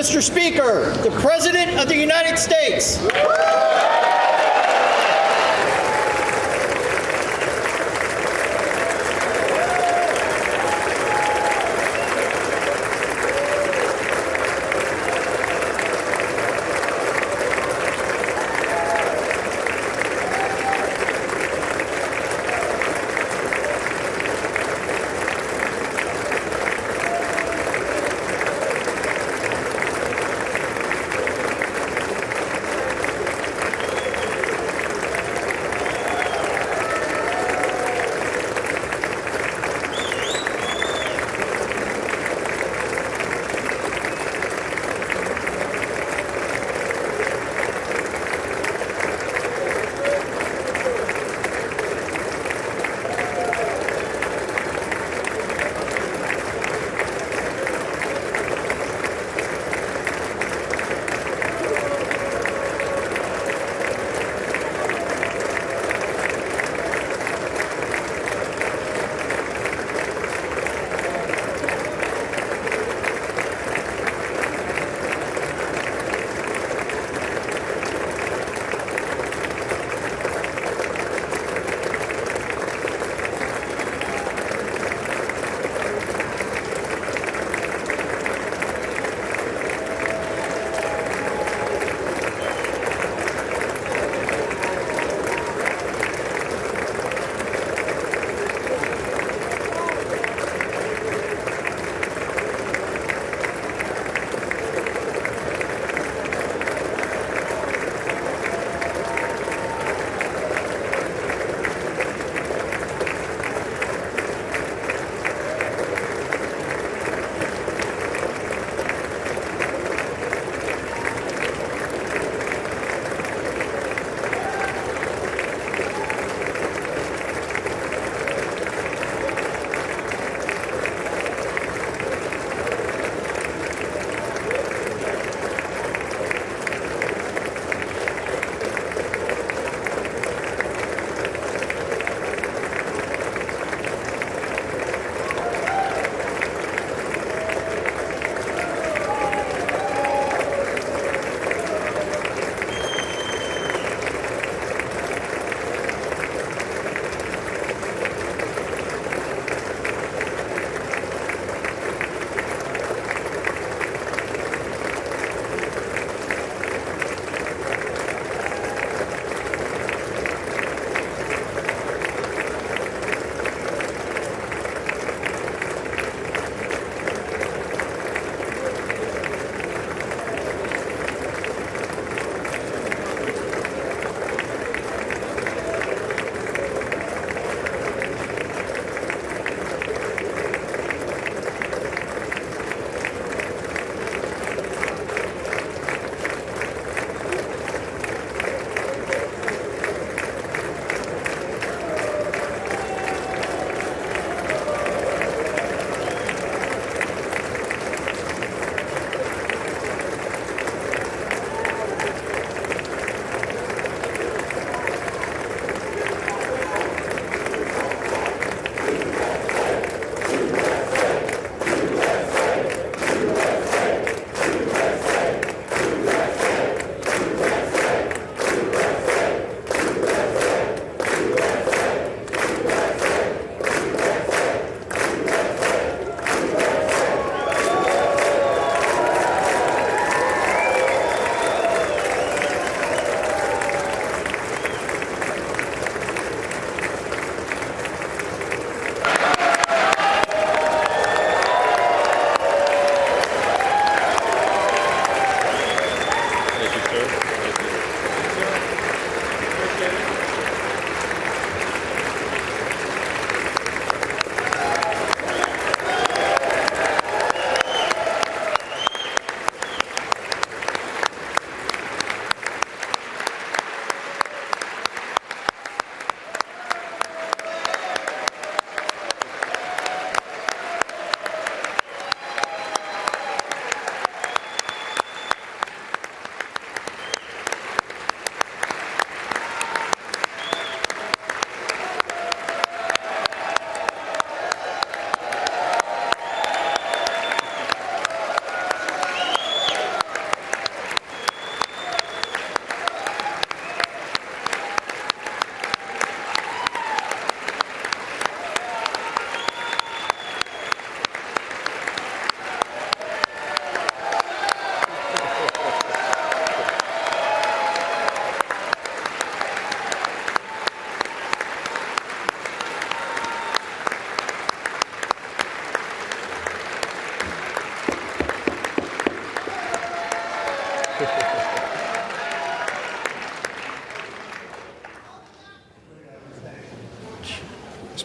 Mr. Speaker, the President of the United States.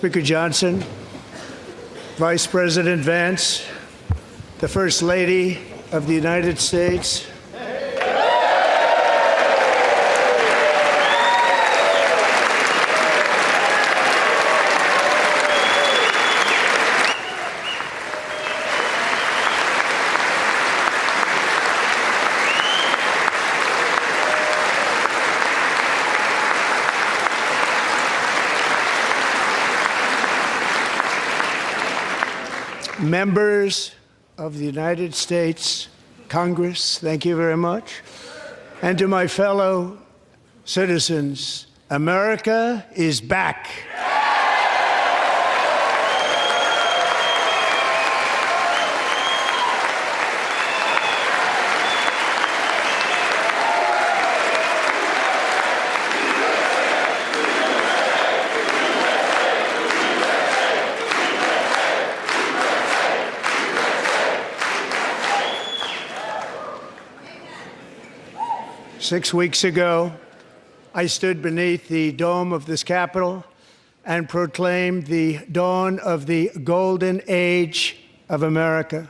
Speaker Johnson, Vice President Vance, the First Lady of the United States, members of the United States Congress, thank you very much. And to my fellow citizens, America is back. 6 weeks ago, I stood beneath the dome of this Capitol and proclaimed the dawn of the golden age of America.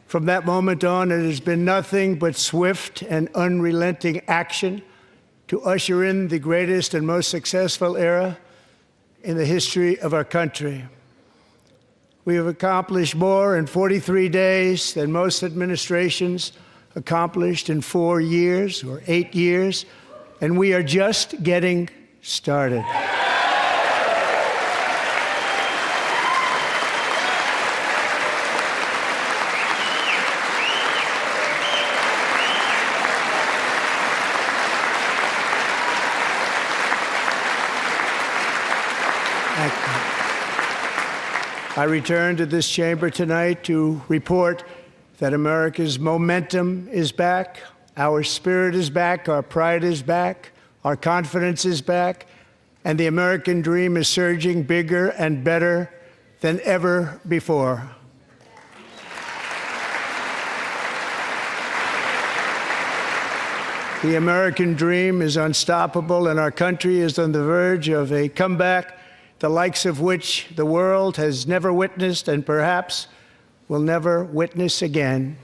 From that moment on, it has been nothing but swift and unrelenting action to usher in the greatest and most successful era in the history of our country. We have accomplished more in 43 days than most administrations accomplished in 4 years or 8 years, and we are just getting started. I return to this chamber tonight to report that America's momentum is back, our spirit is back, our pride is back, our confidence is back, and the American dream is surging bigger and better than ever before. The American dream is unstoppable, and our country is on the verge of a comeback, the likes of which the world has never witnessed and perhaps will never witness again.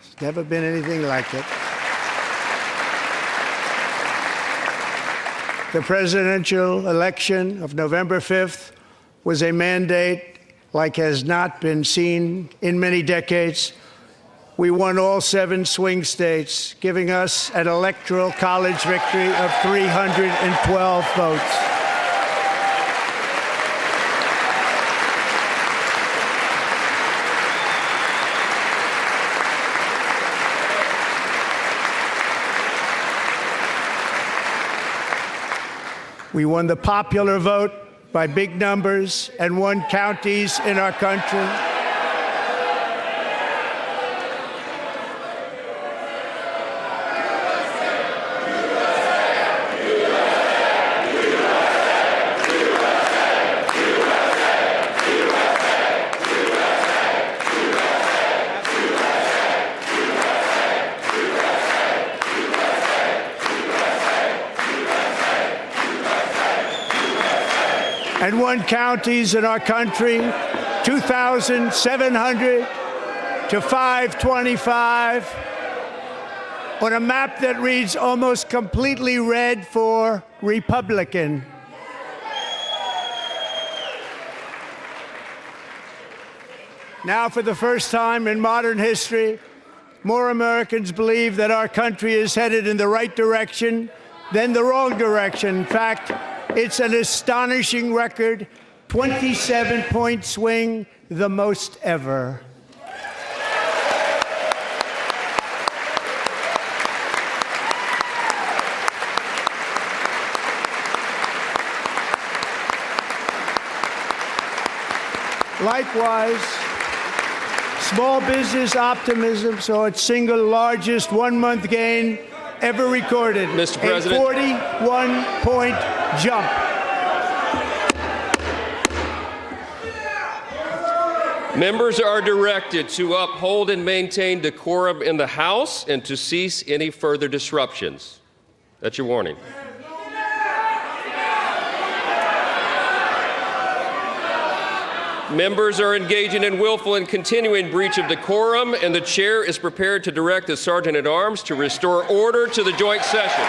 There's never been anything like it. The presidential election of November 5th was a mandate like has not been seen in many decades. We won all 7 swing states, giving us an electoral college victory of 312 votes. We won the popular vote by big numbers and won counties in our country. And won counties in our country, 2,700 to 525, on a map that reads almost completely red for Republican. Now, for the first time in modern history, more Americans believe that our country is headed in the right direction than the wrong direction. In fact, it's an astonishing record, 27-point swing, the most ever. Likewise, small business optimism saw its single largest one-month gain ever recorded, Mr. President. a 41-point jump. Members are directed to uphold and maintain decorum in the House and to cease any further disruptions. That's your warning. Members are engaging in willful and continuing breach of decorum, and the chair is prepared to direct the Sergeant-at-Arms to restore order to the joint session.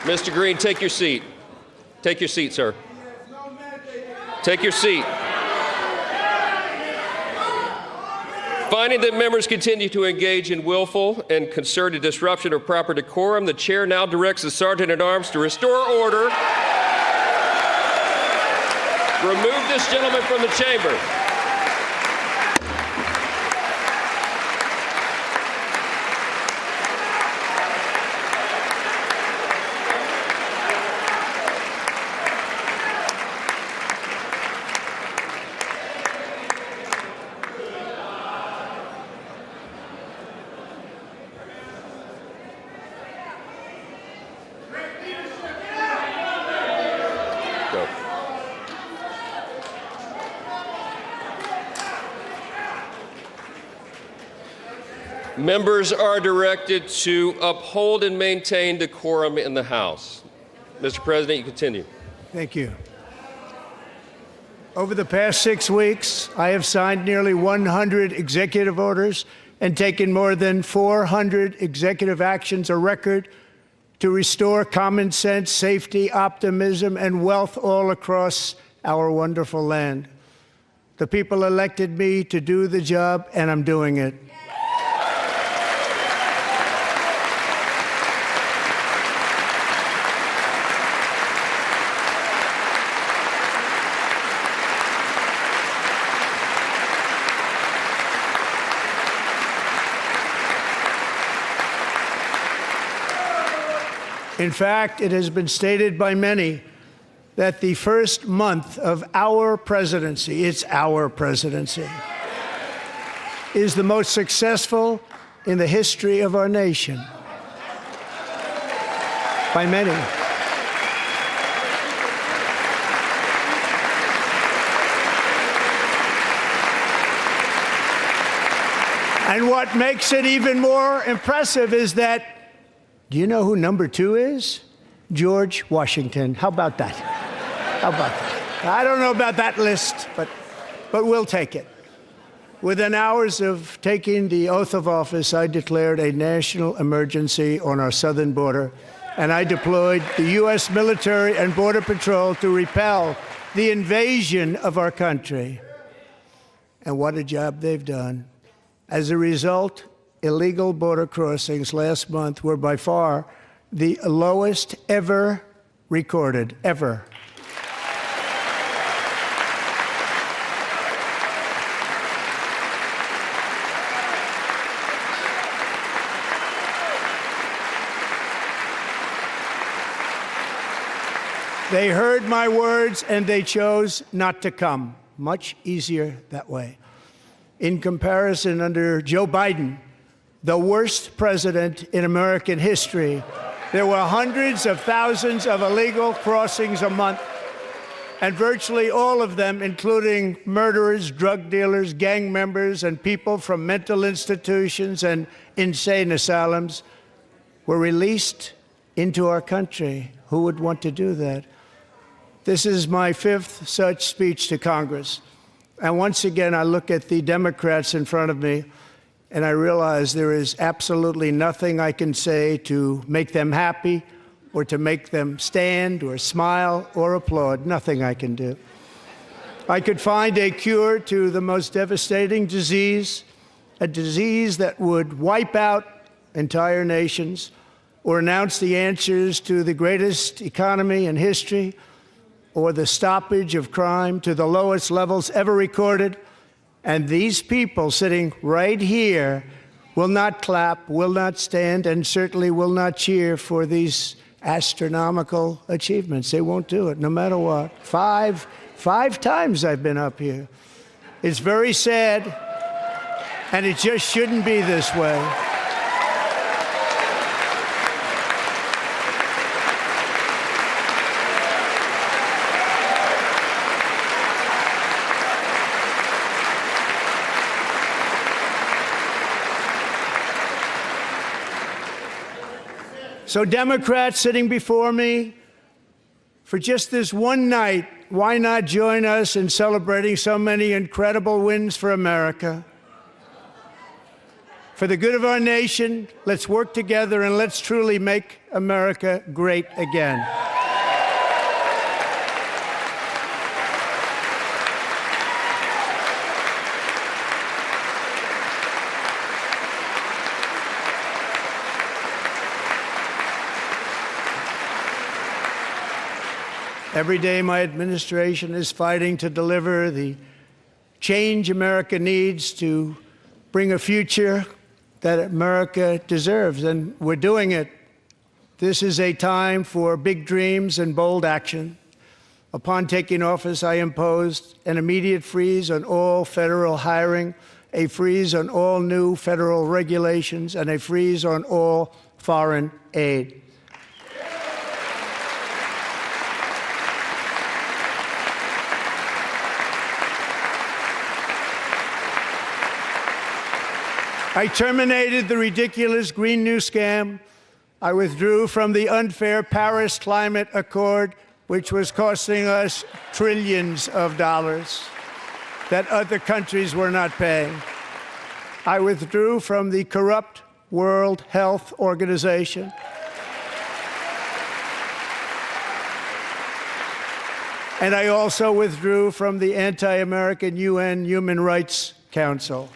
Mr. Green, take your seat. Take your seat, sir. Take your seat. Finding that members continue to engage in willful and concerted disruption of proper decorum, the chair now directs the Sergeant-at-Arms to restore order. Remove this gentleman from the chamber. Members are directed to uphold and maintain decorum in the House. Mr. President, you continue. Thank you. Over the past 6 weeks, I have signed nearly 100 executive orders and taken more than 400 executive actions, a record, to restore common sense, safety, optimism, and wealth all across our wonderful land. The people elected me to do the job, and I'm doing it. In fact, it has been stated by many that the first month of our presidency, it's our presidency, is the most successful in the history of our nation. By many. And what makes it even more impressive is that, do you know who number 2 is? George Washington. How about that? How about that? I don't know about that list, but we'll take it. Within hours of taking the oath of office, I declared a national emergency on our southern border, and I deployed the U.S. military and Border Patrol to repel the invasion of our country. And what a job they've done. As a result, illegal border crossings last month were by far the lowest ever recorded, ever. They heard my words and they chose not to come. Much easier that way. In comparison, under Joe Biden, the worst president in American history, there were hundreds of thousands of illegal crossings a month, and virtually all of them, including murderers, drug dealers, gang members, and people from mental institutions and insane asylums, were released into our country. Who would want to do that? This is my 5th such speech to Congress. And once again, I look at the Democrats in front of me, and I realize there is absolutely nothing I can say to make them happy or to make them stand or smile or applaud. Nothing I can do. I could find a cure to the most devastating disease, a disease that would wipe out entire nations, or announce the answers to the greatest economy in history, or the stoppage of crime to the lowest levels ever recorded. And these people sitting right here will not clap, will not stand, and certainly will not cheer for these astronomical achievements. They won't do it, no matter what. Five times I've been up here. It's very sad, and it just shouldn't be this way. So Democrats sitting before me, for just this one night, why not join us in celebrating so many incredible wins for America? For the good of our nation, let's work together and let's truly make America great again. Every day, my administration is fighting to deliver the change America needs to bring a future that America deserves, and we're doing it. This is a time for big dreams and bold action. Upon taking office, I imposed an immediate freeze on all federal hiring, a freeze on all new federal regulations, and a freeze on all foreign aid. I terminated the ridiculous Green New Scam. I withdrew from the unfair Paris Climate Accord, which was costing us trillions of dollars that other countries were not paying. I withdrew from the corrupt World Health Organization. And I also withdrew from the anti-American UN Human Rights Council.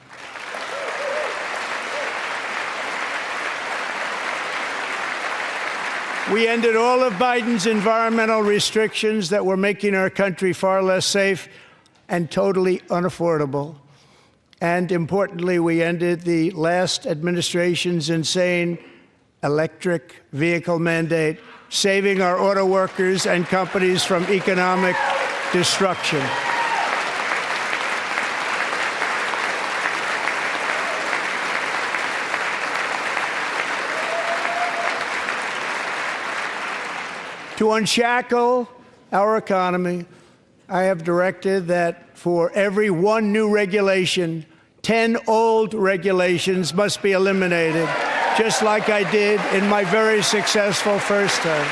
We ended all of Biden's environmental restrictions that were making our country far less safe and totally unaffordable. And importantly, we ended the last administration's insane electric vehicle mandate, saving our auto workers and companies from economic destruction. To unshackle our economy, I have directed that for every one new regulation, 10 old regulations must be eliminated, just like I did in my very successful first term.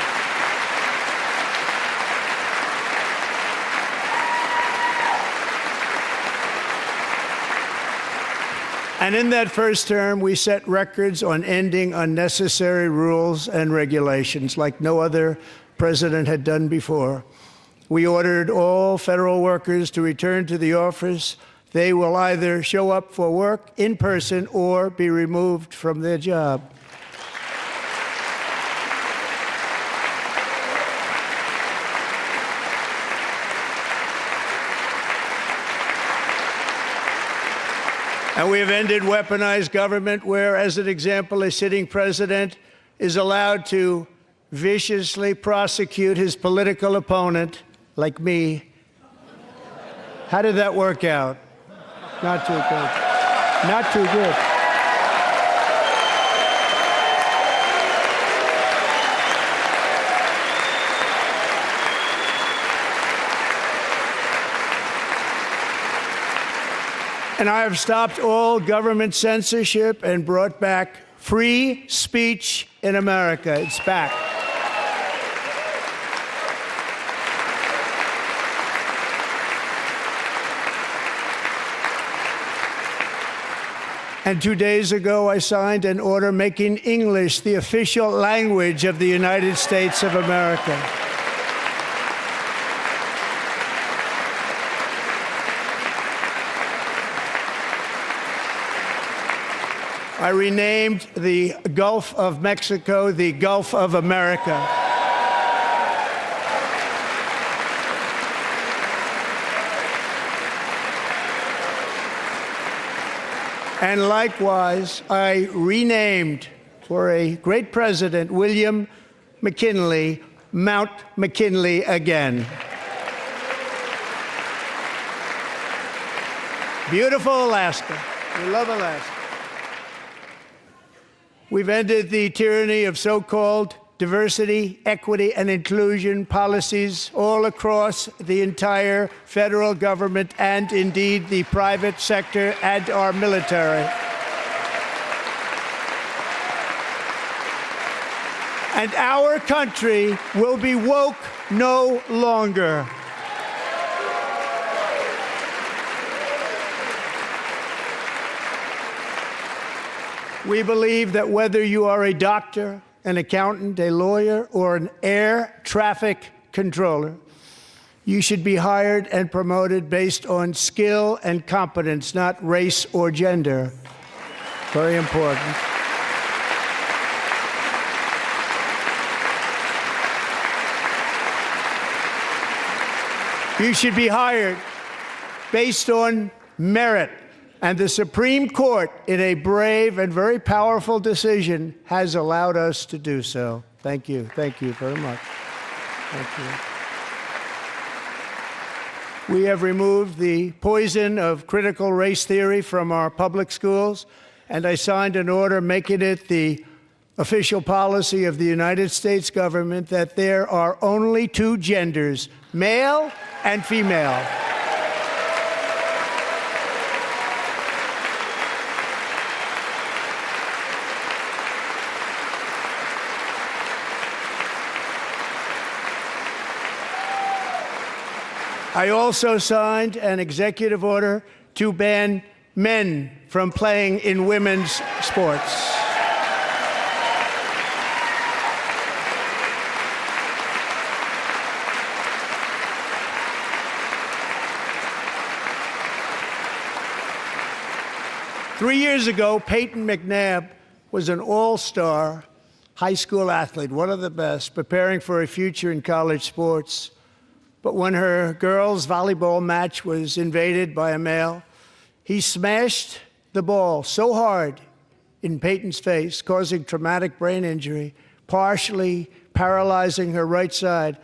And in that first term, we set records on ending unnecessary rules and regulations like no other president had done before. We ordered all federal workers to return to the office. They will either show up for work in person or be removed from their job. And we have ended weaponized government where, as an example, a sitting president is allowed to viciously prosecute his political opponent, like me. How did that work out? Not too good. Not too good. And I have stopped all government censorship and brought back free speech in America. It's back. And 2 days ago, I signed an order making English the official language of the United States of America. I renamed the Gulf of Mexico the Gulf of America. And likewise, I renamed, for a great president, William McKinley, Mount McKinley again. Beautiful Alaska. We love Alaska. We've ended the tyranny of so-called diversity, equity, and inclusion policies all across the entire federal government and indeed the private sector and our military. And our country will be woke no longer. We believe that whether you are a doctor, an accountant, a lawyer, or an air traffic controller, you should be hired and promoted based on skill and competence, not race or gender. Very important. You should be hired based on merit. And the Supreme Court, in a brave and very powerful decision, has allowed us to do so. Thank you. Thank you very much. Thank you. We have removed the poison of critical race theory from our public schools, and I signed an order making it the official policy of the United States government that there are only two genders, male and female. I also signed an executive order to ban men from playing in women's sports. Three years ago, Peyton McNabb was an all-star high school athlete, one of the best, preparing for a future in college sports. But when her girls' volleyball match was invaded by a male, he smashed the ball so hard in Peyton's face, causing traumatic brain injury, partially paralyzing her right side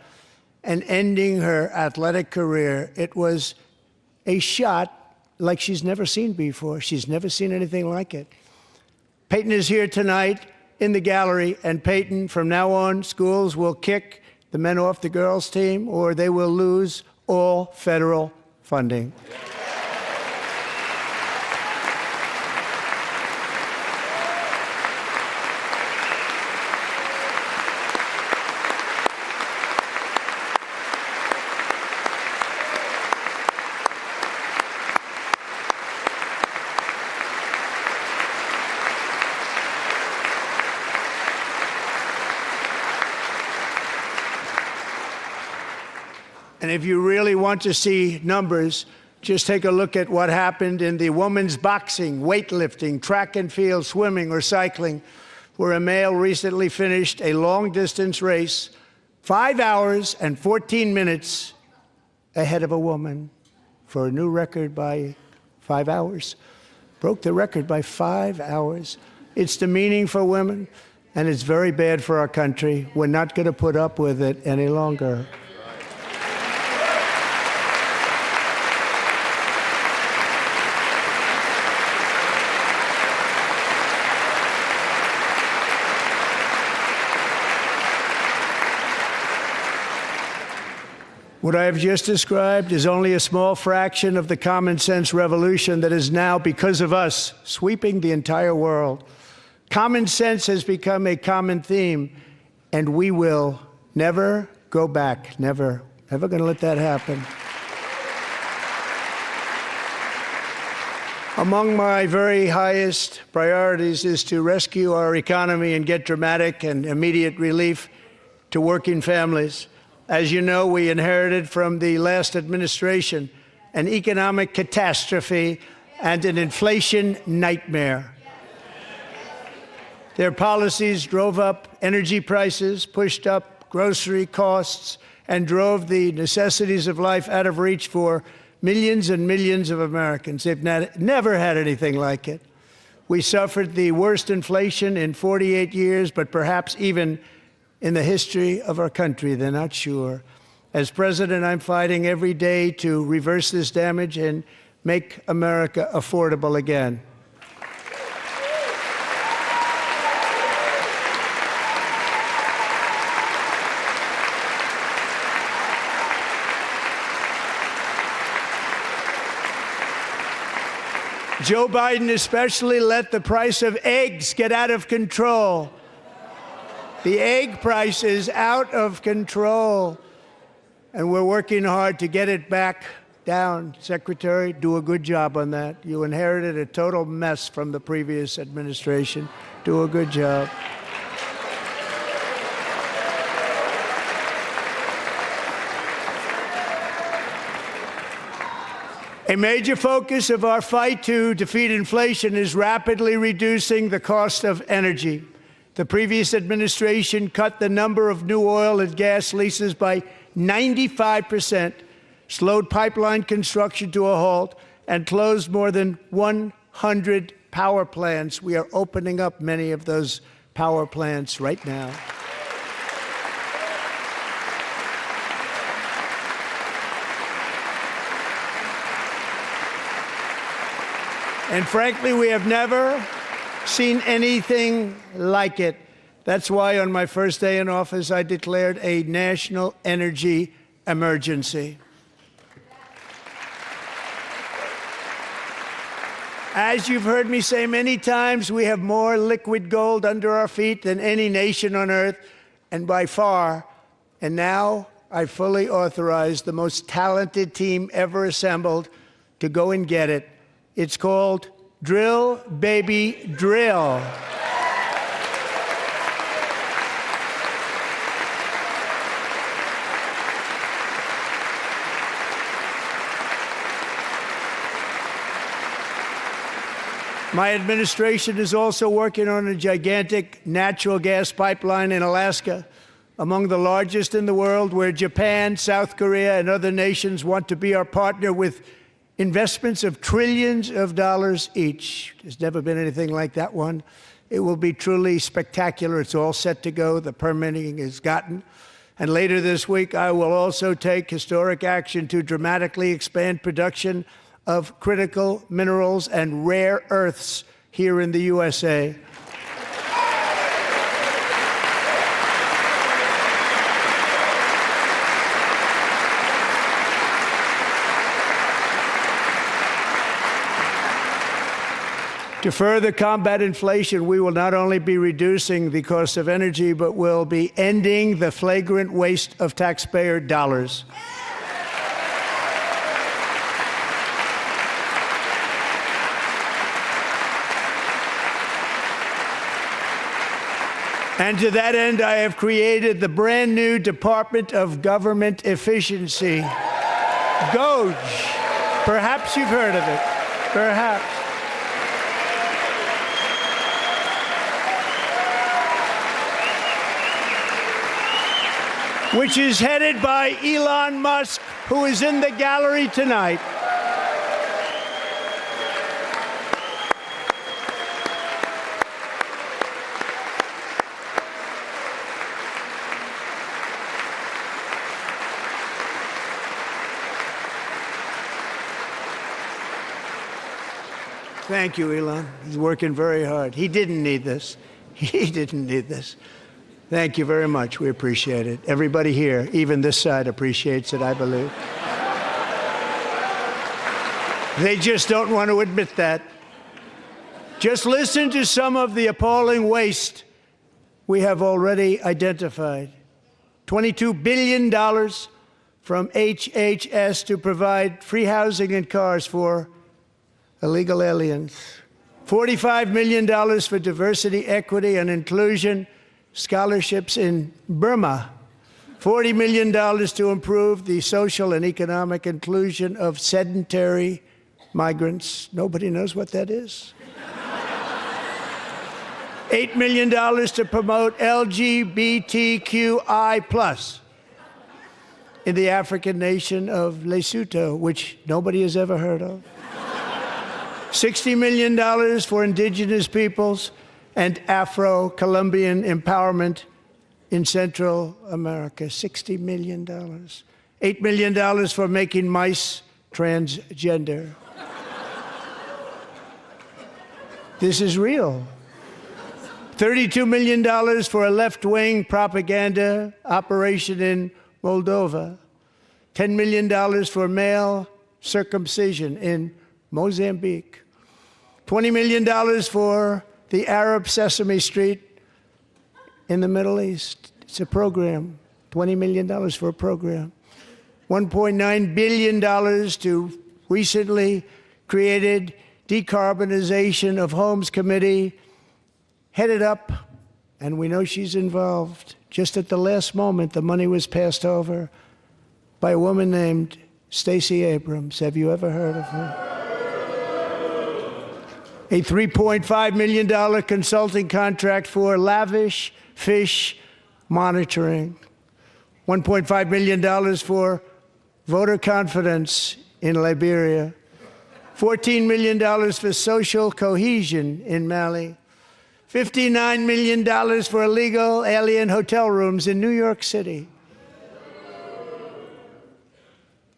and ending her athletic career. It was a shot like she's never seen before. She's never seen anything like it. Peyton is here tonight in the gallery, and Peyton, from now on, schools will kick the men off the girls' team, or they will lose all federal funding. And if you really want to see numbers, just take a look at what happened in the women's boxing, weightlifting, track and field, swimming, or cycling, where a male recently finished a long-distance race 5 hours and 14 minutes ahead of a woman for a new record by 5 hours. Broke the record by 5 hours. It's demeaning for women, and it's very bad for our country. We're not going to put up with it any longer. What I have just described is only a small fraction of the common sense revolution that is now, because of us, sweeping the entire world. Common sense has become a common theme, and we will never go back. Never. Never going to let that happen. Among my very highest priorities is to rescue our economy and get dramatic and immediate relief to working families. As you know, we inherited from the last administration an economic catastrophe and an inflation nightmare. Their policies drove up energy prices, pushed up grocery costs, and drove the necessities of life out of reach for millions and millions of Americans. They've never had anything like it. We suffered the worst inflation in 48 years, but perhaps even in the history of our country. They're not sure. As president, I'm fighting every day to reverse this damage and make America affordable again. Joe Biden especially let the price of eggs get out of control. The egg price is out of control, and we're working hard to get it back down. Secretary, do a good job on that. You inherited a total mess from the previous administration. Do a good job. A major focus of our fight to defeat inflation is rapidly reducing the cost of energy. The previous administration cut the number of new oil and gas leases by 95%, slowed pipeline construction to a halt, and closed more than 100 power plants. We are opening up many of those power plants right now. And frankly, we have never seen anything like it. That's why on my first day in office, I declared a national energy emergency. As you've heard me say many times, we have more liquid gold under our feet than any nation on earth, and by far. And now I fully authorize the most talented team ever assembled to go and get it. It's called Drill, Baby, Drill. My administration is also working on a gigantic natural gas pipeline in Alaska, among the largest in the world, where Japan, South Korea, and other nations want to be our partner with investments of trillions of dollars each. There's never been anything like that one. It will be truly spectacular. It's all set to go. The permitting is gotten. And later this week, I will also take historic action to dramatically expand production of critical minerals and rare earths here in the USA. To further combat inflation, we will not only be reducing the cost of energy, but will be ending the flagrant waste of taxpayer dollars. And to that end, I have created the brand new Department of Government Efficiency, DOGE. Perhaps you've heard of it. Perhaps. Which is headed by Elon Musk, who is in the gallery tonight. Thank you, Elon. He's working very hard. He didn't need this. He didn't need this. Thank you very much. We appreciate it. Everybody here, even this side, appreciates it, I believe. They just don't want to admit that. Just listen to some of the appalling waste we have already identified. $22 billion from HHS to provide free housing and cars for illegal aliens. $45 million for diversity, equity, and inclusion scholarships in Burma. $40 million to improve the social and economic inclusion of sedentary migrants. Nobody knows what that is. $8 million to promote LGBTQI+ in the African nation of Lesotho, which nobody has ever heard of. $60 million for indigenous peoples and Afro-Colombian empowerment in Central America. $60 million. $8 million for making mice transgender. This is real. $32 million for a left-wing propaganda operation in Moldova. $10 million for male circumcision in Mozambique. $20 million for the Arab Sesame Street in the Middle East. It's a program, $20 million for a program. $1.9 billion to recently created Decarbonization of Homes Committee, headed up, and we know she's involved. Just at the last moment, the money was passed over by a woman named Stacey Abrams. Have you ever heard of her? A $3.5 million consulting contract for lavish fish monitoring. $1.5 million for voter confidence in Liberia. $14 million for social cohesion in Mali. $59 million for illegal alien hotel rooms in New York City.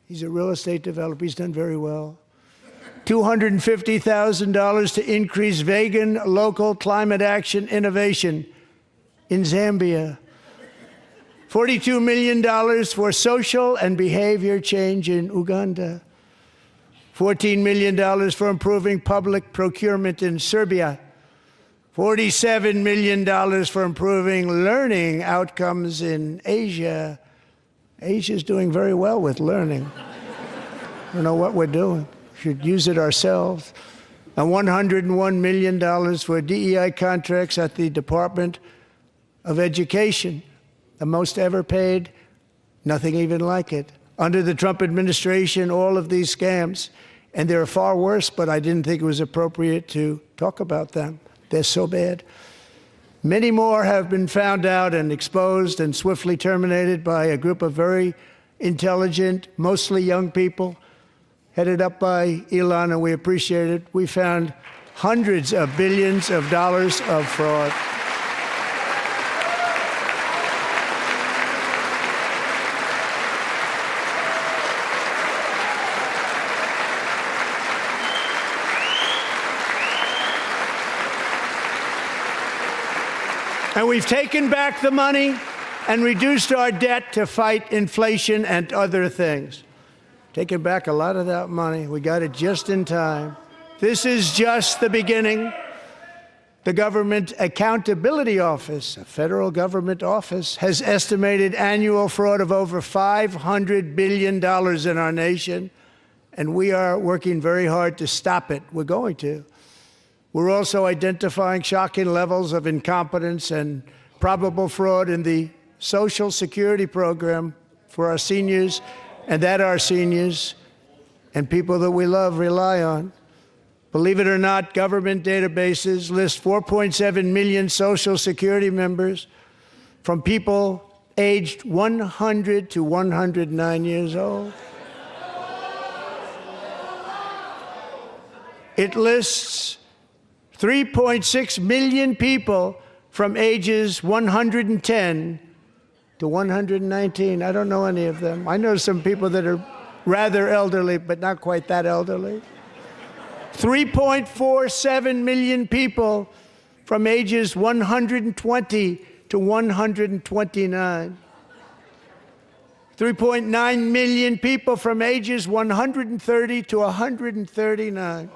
He's a real estate developer. He's done very well. $250,000 to increase vegan local climate action innovation in Zambia. $42 million for social and behavior change in Uganda. $14 million for improving public procurement in Serbia. $47 million for improving learning outcomes in Asia. Asia's doing very well with learning. I don't know what we're doing. Should use it ourselves. And $101 million for DEI contracts at the Department of Education, the most ever paid, nothing even like it. Under the Trump administration, all of these scams, and they're far worse, but I didn't think it was appropriate to talk about them. They're so bad. Many more have been found out and exposed and swiftly terminated by a group of very intelligent, mostly young people, headed up by Elon, and we appreciate it. We found hundreds of billions of dollars of fraud. And we've taken back the money and reduced our debt to fight inflation and other things. Taken back a lot of that money. We got it just in time. This is just the beginning. The Government Accountability Office, a federal government office, has estimated annual fraud of over $500 billion in our nation, and we are working very hard to stop it. We're going to. We're also identifying shocking levels of incompetence and probable fraud in the Social Security program for our seniors, and that our seniors and people that we love rely on. Believe it or not, government databases list 4.7 million Social Security members from people aged 100 to 109 years old. It lists 3.6 million people from ages 110 to 119. I don't know any of them. I know some people that are rather elderly, but not quite that elderly. 3.47 million people from ages 120 to 129. 3.9 million people from ages 130 to 139.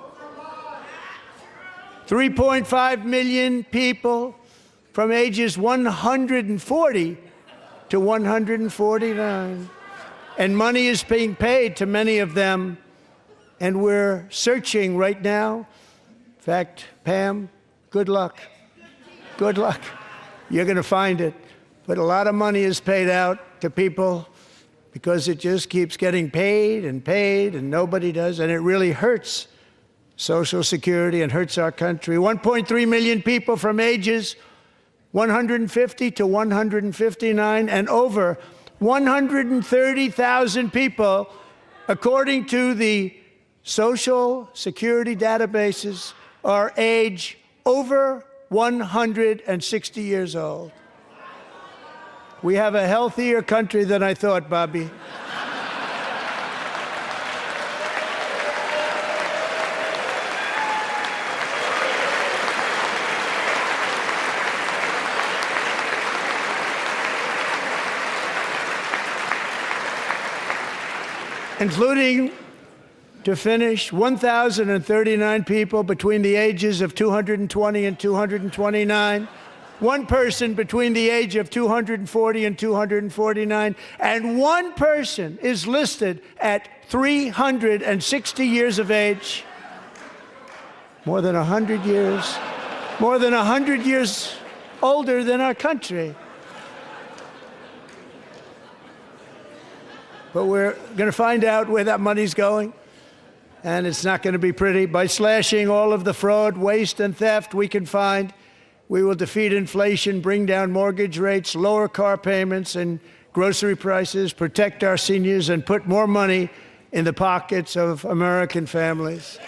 3.5 million people from ages 140 to 149. And money is being paid to many of them, and we're searching right now. In fact, Pam, good luck. Good luck. You're going to find it. But a lot of money is paid out to people because it just keeps getting paid, and nobody does, and it really hurts Social Security and hurts our country. 1.3 million people from ages 150 to 159, and over 130,000 people, according to the Social Security databases, are age over 160 years old. We have a healthier country than I thought, Bobby. Including, to finish, 1,039 people between the ages of 220 and 229 one person between the age of 240 and 249, and one person is listed at 360 years of age. More than 100 years older than our country. But we're going to find out where that money's going, and it's not going to be pretty. By slashing all of the fraud, waste, and theft we can find, we will defeat inflation, bring down mortgage rates, lower car payments and grocery prices, protect our seniors, and put more money in the pockets of American families.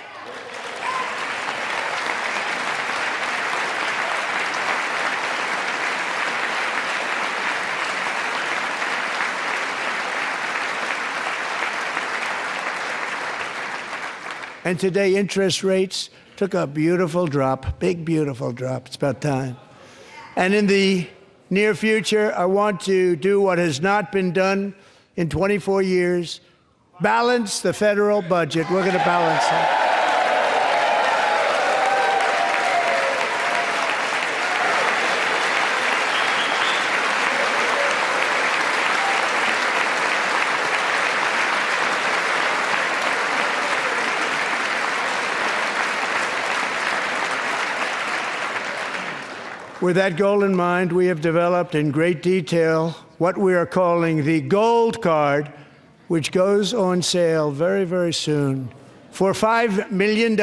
And today, interest rates took a beautiful drop, big, beautiful drop. It's about time. And in the near future, I want to do what has not been done in 24 years, balance the federal budget. We're going to balance it. With that goal in mind, we have developed in great detail what we are calling the Gold Card, which goes on sale very, very soon. For $5 million,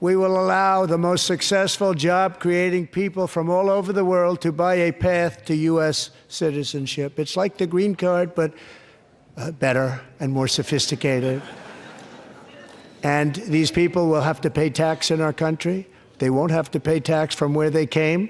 we will allow the most successful job-creating people from all over the world to buy a path to U.S. citizenship. It's like the green card, but better and more sophisticated. And these people will have to pay tax in our country. They won't have to pay tax from where they came.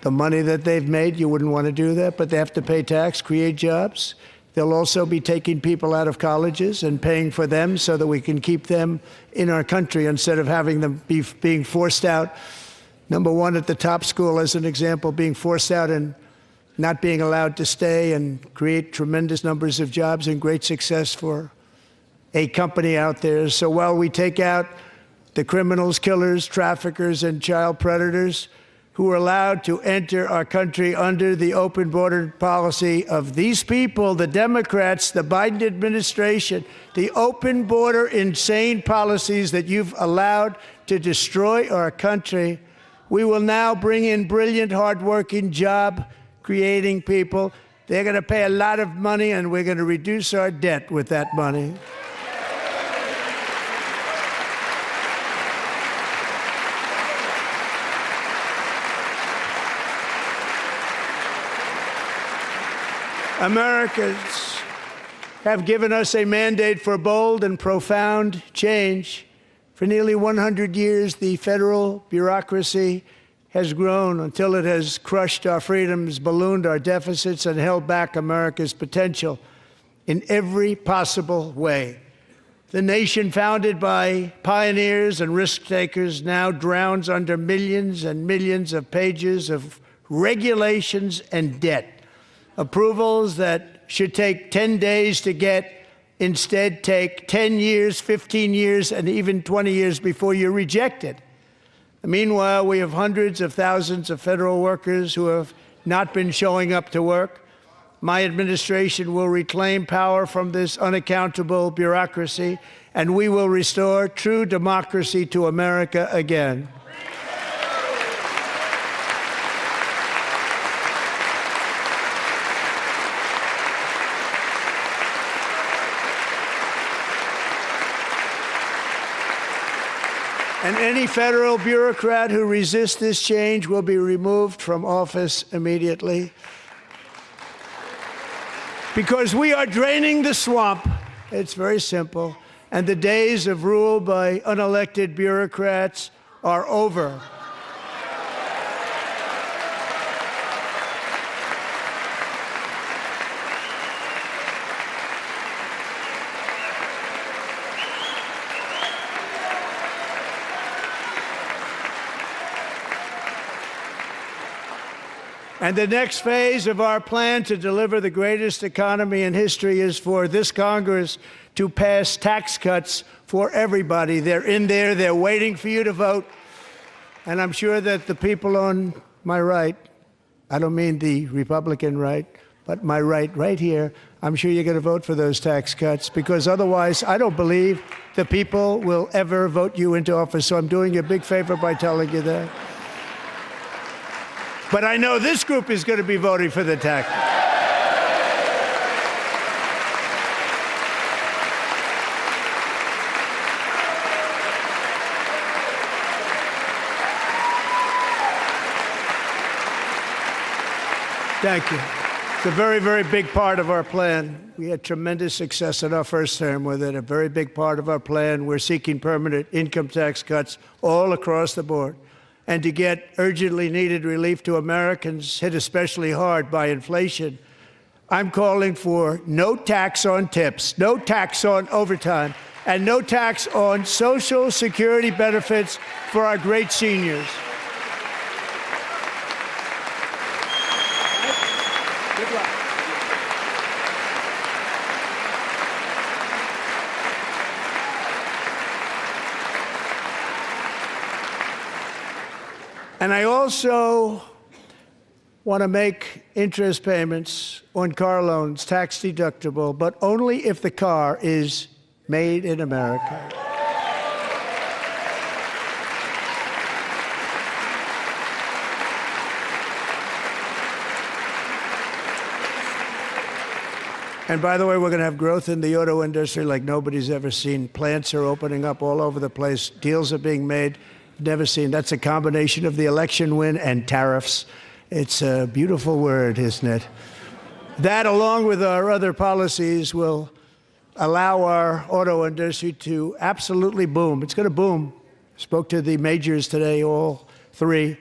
The money that they've made, you wouldn't want to do that, but they have to pay tax, create jobs. They'll also be taking people out of colleges and paying for them so that we can keep them in our country instead of having them being forced out. Number one, at the top school, as an example, being forced out and not being allowed to stay and create tremendous numbers of jobs and great success for a company out there. So while we take out the criminals, killers, traffickers, and child predators who are allowed to enter our country under the open border policy of these people, the Democrats, the Biden administration, the open border insane policies that you've allowed to destroy our country, we will now bring in brilliant, hardworking, job-creating people. They're going to pay a lot of money, and we're going to reduce our debt with that money. Americans have given us a mandate for bold and profound change. For nearly 100 years, the federal bureaucracy has grown until it has crushed our freedoms, ballooned our deficits, and held back America's potential in every possible way. The nation founded by pioneers and risk-takers now drowns under millions and millions of pages of regulations and debt. Approvals that should take 10 days to get instead take 10 years, 15 years, and even 20 years before you're rejected. Meanwhile, we have hundreds of thousands of federal workers who have not been showing up to work. My administration will reclaim power from this unaccountable bureaucracy, and we will restore true democracy to America again. And any federal bureaucrat who resists this change will be removed from office immediately. Because we are draining the swamp. It's very simple. And the days of rule by unelected bureaucrats are over. And the next phase of our plan to deliver the greatest economy in history is for this Congress to pass tax cuts for everybody. They're in there. They're waiting for you to vote. And I'm sure that the people on my right, I don't mean the Republican right, but my right here, I'm sure you're going to vote for those tax cuts, because otherwise I don't believe the people will ever vote you into office. So I'm doing you a big favor by telling you that. But I know this group is going to be voting for the tax. Thank you. It's a very, very big part of our plan. We had tremendous success in our first term with it. A very big part of our plan. We're seeking permanent income tax cuts all across the board. And to get urgently needed relief to Americans hit especially hard by inflation, I'm calling for no tax on tips, no tax on overtime, and no tax on Social Security benefits for our great seniors. And I also want to make interest payments on car loans tax deductible, but only if the car is made in America. And by the way, we're going to have growth in the auto industry like nobody's ever seen. Plants are opening up all over the place. Deals are being made. Never seen. That's a combination of the election win and tariffs. It's a beautiful word, isn't it? That, along with our other policies, will allow our auto industry to absolutely boom. It's going to boom. Spoke to the majors today, all three,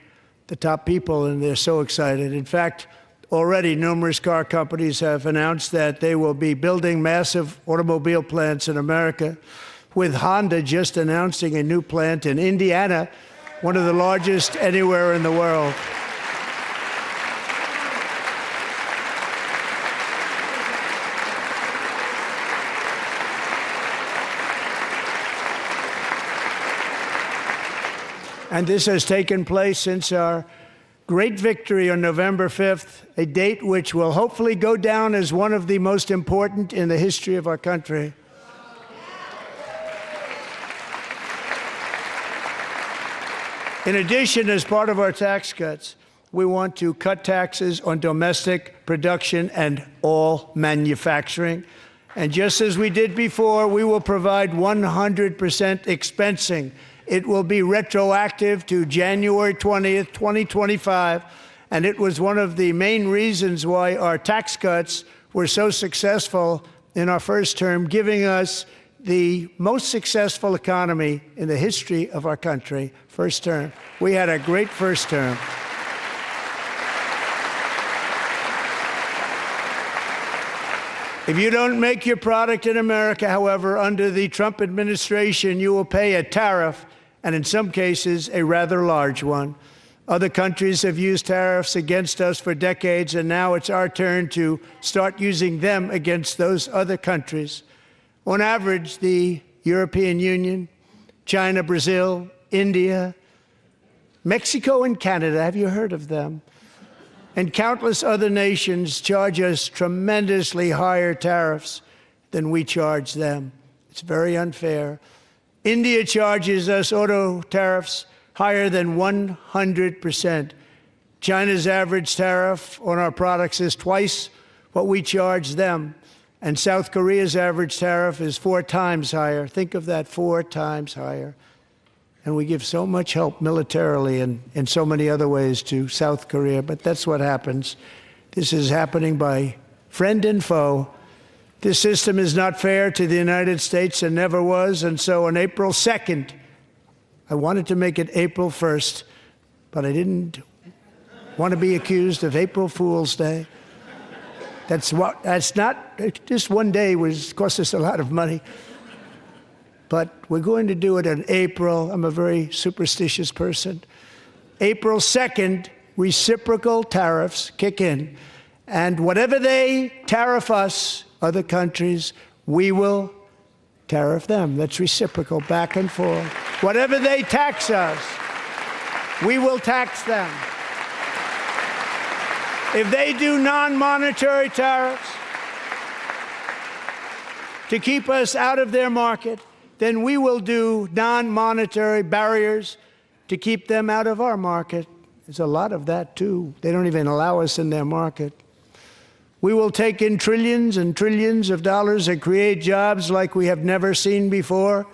the top people, and they're so excited. In fact, already numerous car companies have announced that they will be building massive automobile plants in America, with Honda just announcing a new plant in Indiana, one of the largest anywhere in the world. And this has taken place since our great victory on November 5th, a date which will hopefully go down as one of the most important in the history of our country. In addition, as part of our tax cuts, we want to cut taxes on domestic production and all manufacturing. And just as we did before, we will provide 100% expensing. It will be retroactive to January 20th, 2025. And it was one of the main reasons why our tax cuts were so successful in our first term, giving us the most successful economy in the history of our country, first term. We had a great first term. If you don't make your product in America, however, under the Trump administration, you will pay a tariff, and in some cases, a rather large one. Other countries have used tariffs against us for decades, and now it's our turn to start using them against those other countries. On average, the European Union, China, Brazil, India, Mexico, and Canada, have you heard of them? And countless other nations charge us tremendously higher tariffs than we charge them. It's very unfair. India charges us auto tariffs higher than 100%. China's average tariff on our products is twice what we charge them. And South Korea's average tariff is 4 times higher. Think of that, 4 times higher. And we give so much help militarily and in so many other ways to South Korea, but that's what happens. This is happening by friend and foe. This system is not fair to the United States and never was, and so on April 2nd, I wanted to make it April 1st, but I didn't want to be accused of April Fool's Day. That's not, just one day cost us a lot of money. But we're going to do it in April. I'm a very superstitious person. April 2nd, reciprocal tariffs kick in. And whatever they tariff us, other countries, we will tariff them. That's reciprocal, back and forth. Whatever they tax us, we will tax them. If they do non-monetary tariffs to keep us out of their market, then we will do non-monetary barriers to keep them out of our market. There's a lot of that, too. They don't even allow us in their market. We will take in trillions and trillions of dollars and create jobs like we have never seen before.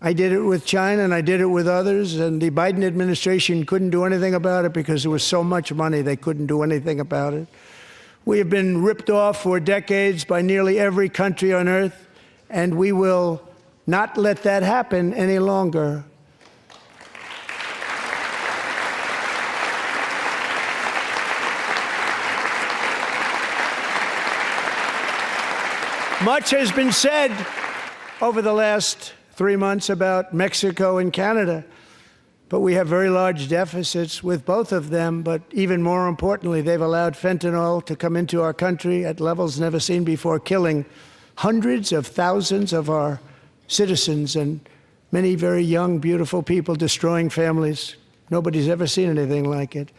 I did it with China and I did it with others, and the Biden administration couldn't do anything about it because there was so much money they couldn't do anything about it. We have been ripped off for decades by nearly every country on earth, and we will not let that happen any longer. Much has been said over the last 3 months about Mexico and Canada, but we have very large deficits with both of them. But even more importantly, they've allowed fentanyl to come into our country at levels never seen before, killing hundreds of thousands of our citizens and many very young, beautiful people, destroying families. Nobody's ever seen anything like it.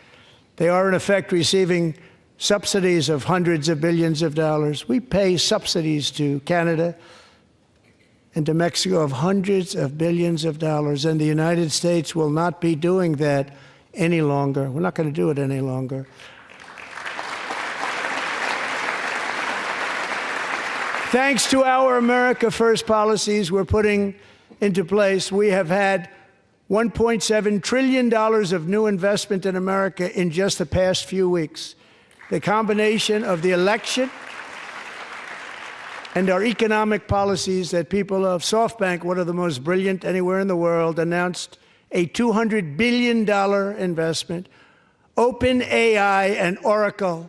They are, in effect, receiving subsidies of hundreds of billions of dollars. We pay subsidies to Canada and to Mexico of hundreds of billions of dollars, and the United States will not be doing that any longer. We're not going to do it any longer. Thanks to our America First policies we're putting into place, we have had $1.7 trillion of new investment in America in just the past few weeks. The combination of the election and our economic policies that people of SoftBank, one of the most brilliant anywhere in the world, announced a $200 billion investment. OpenAI and Oracle,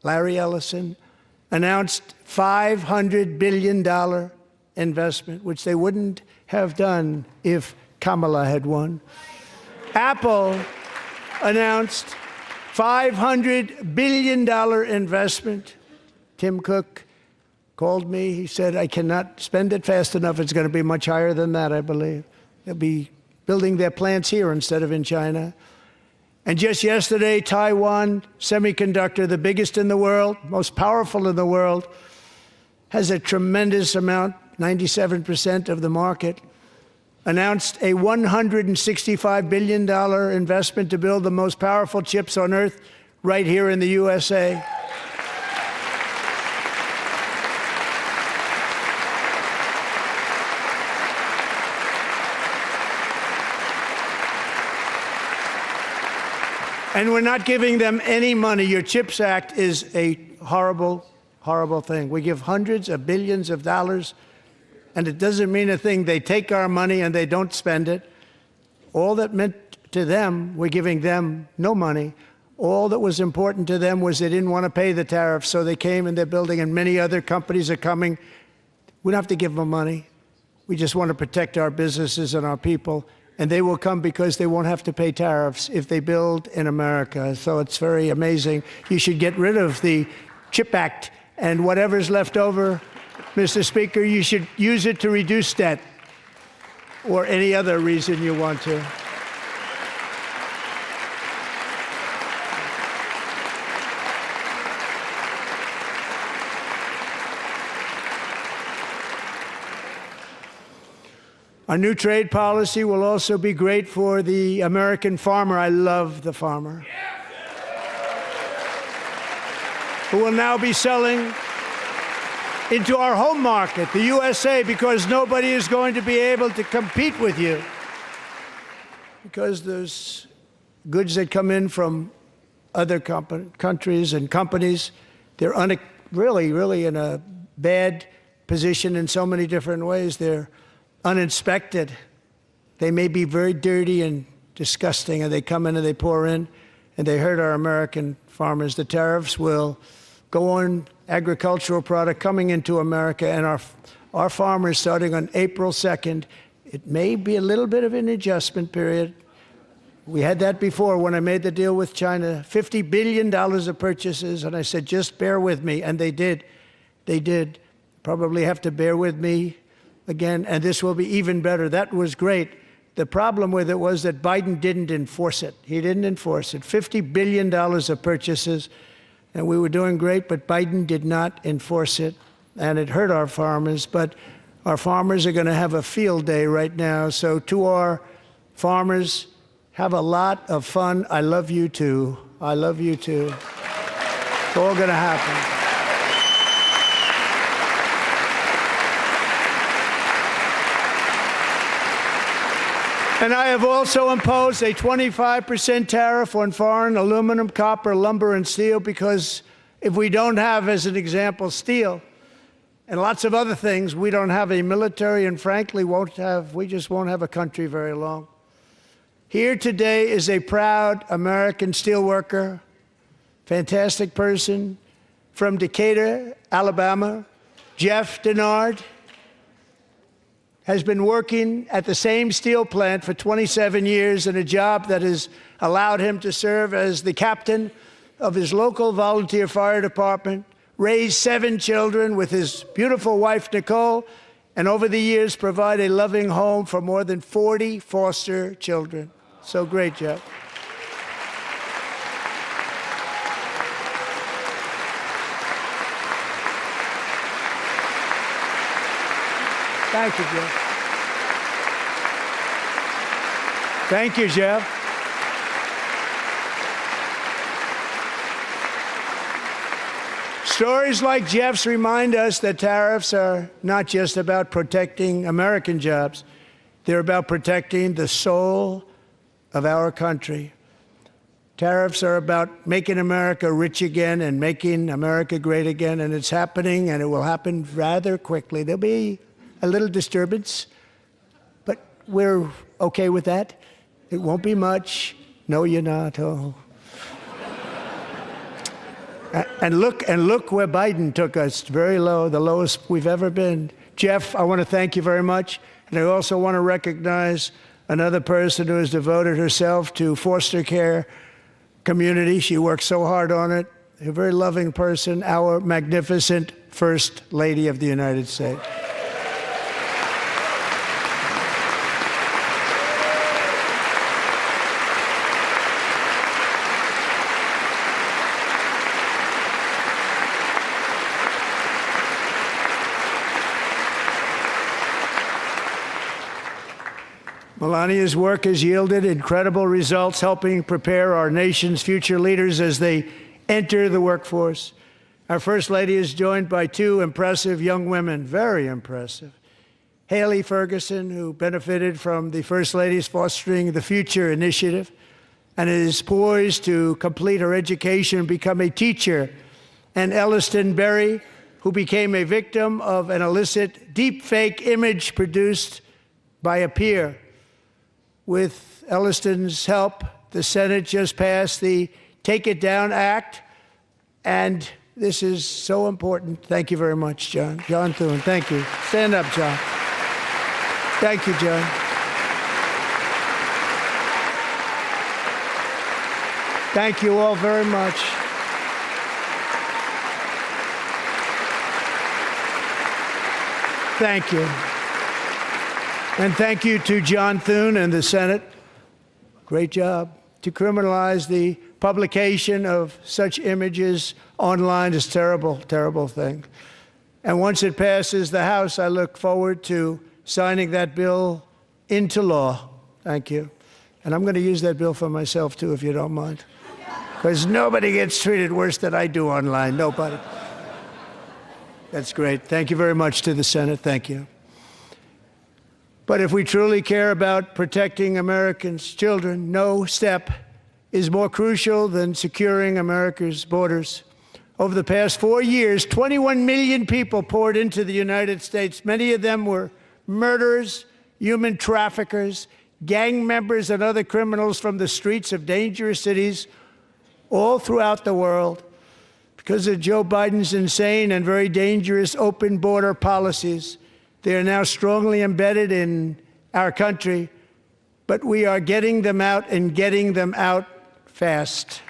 Larry Ellison, announced $500 billion investment, which they wouldn't have done if Kamala had won. Apple announced $500 billion investment. Tim Cook called me. He said, I cannot spend it fast enough. It's going to be much higher than that, I believe. They'll be building their plants here instead of in China. And just yesterday, Taiwan Semiconductor, the biggest in the world, most powerful in the world, has a tremendous amount, 97% of the market, announced a $165 billion investment to build the most powerful chips on earth right here in the USA. And we're not giving them any money. Your CHIPS Act is a horrible, horrible thing. We give hundreds of billions of dollars, and it doesn't mean a thing. They take our money and they don't spend it. All that meant to them, we're giving them no money. All that was important to them was they didn't want to pay the tariffs, so they came and they're building, and many other companies are coming. We don't have to give them money. We just want to protect our businesses and our people, and they will come because they won't have to pay tariffs if they build in America. So it's very amazing. You should get rid of the CHIP Act, and whatever's left over, Mr. Speaker, you should use it to reduce debt or any other reason you want to. Our new trade policy will also be great for the American farmer. I love the farmer, who will now be selling into our home market, the USA, because nobody is going to be able to compete with you. Because there's goods that come in from other countries and companies. They're really in a bad position in so many different ways. They're uninspected. They may be very dirty and disgusting, and they come in and they pour in, and they hurt our American farmers. The tariffs will go on agricultural product coming into America, and our farmers, starting on April 2nd, it may be a little bit of an adjustment period. We had that before when I made the deal with China, $50 billion of purchases, and I said, just bear with me, and they did. They did. Probably have to bear with me again, and this will be even better. That was great. The problem with it was that Biden didn't enforce it. He didn't enforce it. $50 billion of purchases, and we were doing great, but Biden did not enforce it, and it hurt our farmers. But our farmers are going to have a field day right now. So to our farmers, have a lot of fun. I love you too. I love you too. It's all going to happen. And I have also imposed a 25% tariff on foreign aluminum, copper, lumber, and steel, because if we don't have, as an example, steel and lots of other things, we don't have a military, and frankly, we just won't have a country very long. Here today is a proud American steelworker, fantastic person from Decatur, Alabama, Jeff Denard. Has been working at the same steel plant for 27 years in a job that has allowed him to serve as the captain of his local volunteer fire department, raise 7 children with his beautiful wife, Nicole, and over the years provide a loving home for more than 40 foster children. So great, Jeff. Thank you, Jeff. Thank you, Jeff. Stories like Jeff's remind us that tariffs are not just about protecting American jobs. They're about protecting the soul of our country. Tariffs are about making America rich again and making America great again, and it's happening, and it will happen rather quickly. There'll be a little disturbance, but we're okay with that. It won't be much. No, you're not. Oh. And look where Biden took us. Very low, the lowest we've ever been. Jeff, I want to thank you very much. And I also want to recognize another person who has devoted herself to foster care community. She works so hard on it. A very loving person, our magnificent First Lady of the United States. Melania's work has yielded incredible results, helping prepare our nation's future leaders as they enter the workforce. Our First Lady is joined by 2 impressive young women, very impressive. Haley Ferguson, who benefited from the First Lady's Fostering the Future initiative and is poised to complete her education and become a teacher. And Elliston Berry, who became a victim of an illicit deepfake image produced by a peer. With Elliston's help, the Senate just passed the Take It Down Act, and this is so important. Thank you very much, John. John Thune, thank you. Stand up, John. Thank you, John. Thank you all very much. Thank you. And thank you to John Thune and the Senate. Great job. To criminalize the publication of such images online is a terrible, terrible thing. And once it passes the House, I look forward to signing that bill into law. Thank you. And I'm going to use that bill for myself, too, if you don't mind. Because nobody gets treated worse than I do online. Nobody. That's great. Thank you very much to the Senate. Thank you. But if we truly care about protecting Americans' children, no step is more crucial than securing America's borders. Over the past 4 years, 21 million people poured into the United States. Many of them were murderers, human traffickers, gang members, and other criminals from the streets of dangerous cities all throughout the world. Because of Joe Biden's insane and very dangerous open border policies, they are now strongly embedded in our country, but we are getting them out and getting them out fast.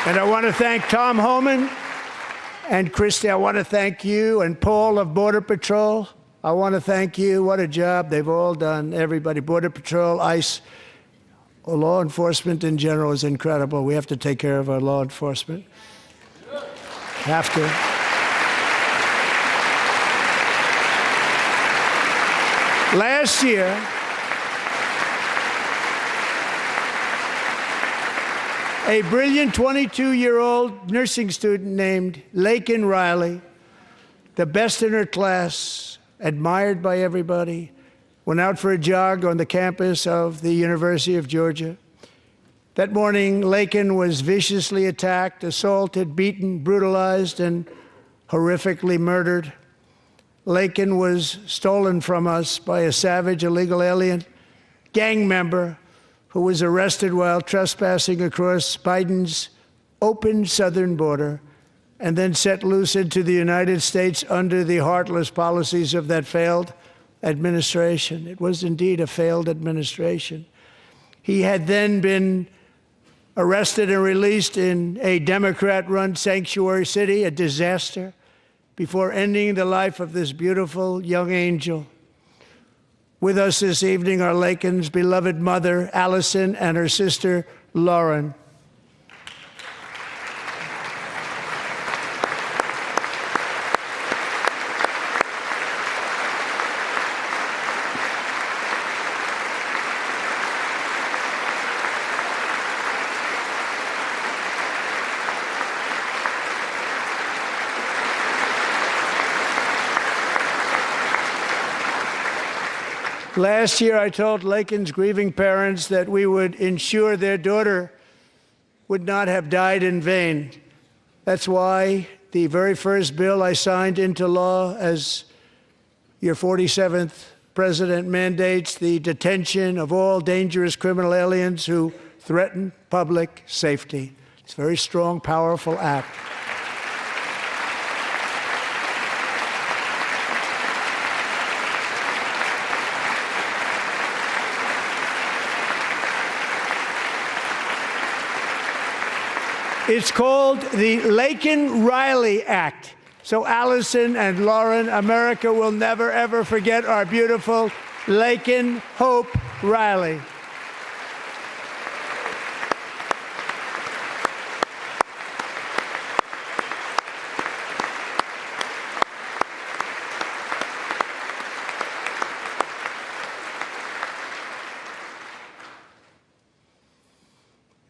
And I want to thank Tom Homan and Christy. I want to thank you and Paul of Border Patrol. I want to thank you. What a job they've all done. Everybody, Border Patrol, ICE, law enforcement in general is incredible. We have to take care of our law enforcement. Have to. Last year, a brilliant 22-year-old nursing student named Laken Riley, the best in her class, admired by everybody, went out for a jog on the campus of the University of Georgia. That morning, Laken was viciously attacked, assaulted, beaten, brutalized, and horrifically murdered. Laken was stolen from us by a savage illegal alien gang member who was arrested while trespassing across Biden's open southern border and then set loose into the United States under the heartless policies of that failed administration. It was indeed a failed administration. He had then been arrested and released in a Democrat-run sanctuary city, a disaster, before ending the life of this beautiful young angel. With us this evening are Laken's beloved mother, Allison, and her sister, Lauren. Last year, I told Laken's grieving parents that we would ensure their daughter would not have died in vain. That's why the very first bill I signed into law as your 47th president mandates the detention of all dangerous criminal aliens who threaten public safety. It's a very strong, powerful act. It's called the Laken-Riley Act. So Allison and Lauren, America will never, ever forget our beautiful Laken Hope Riley.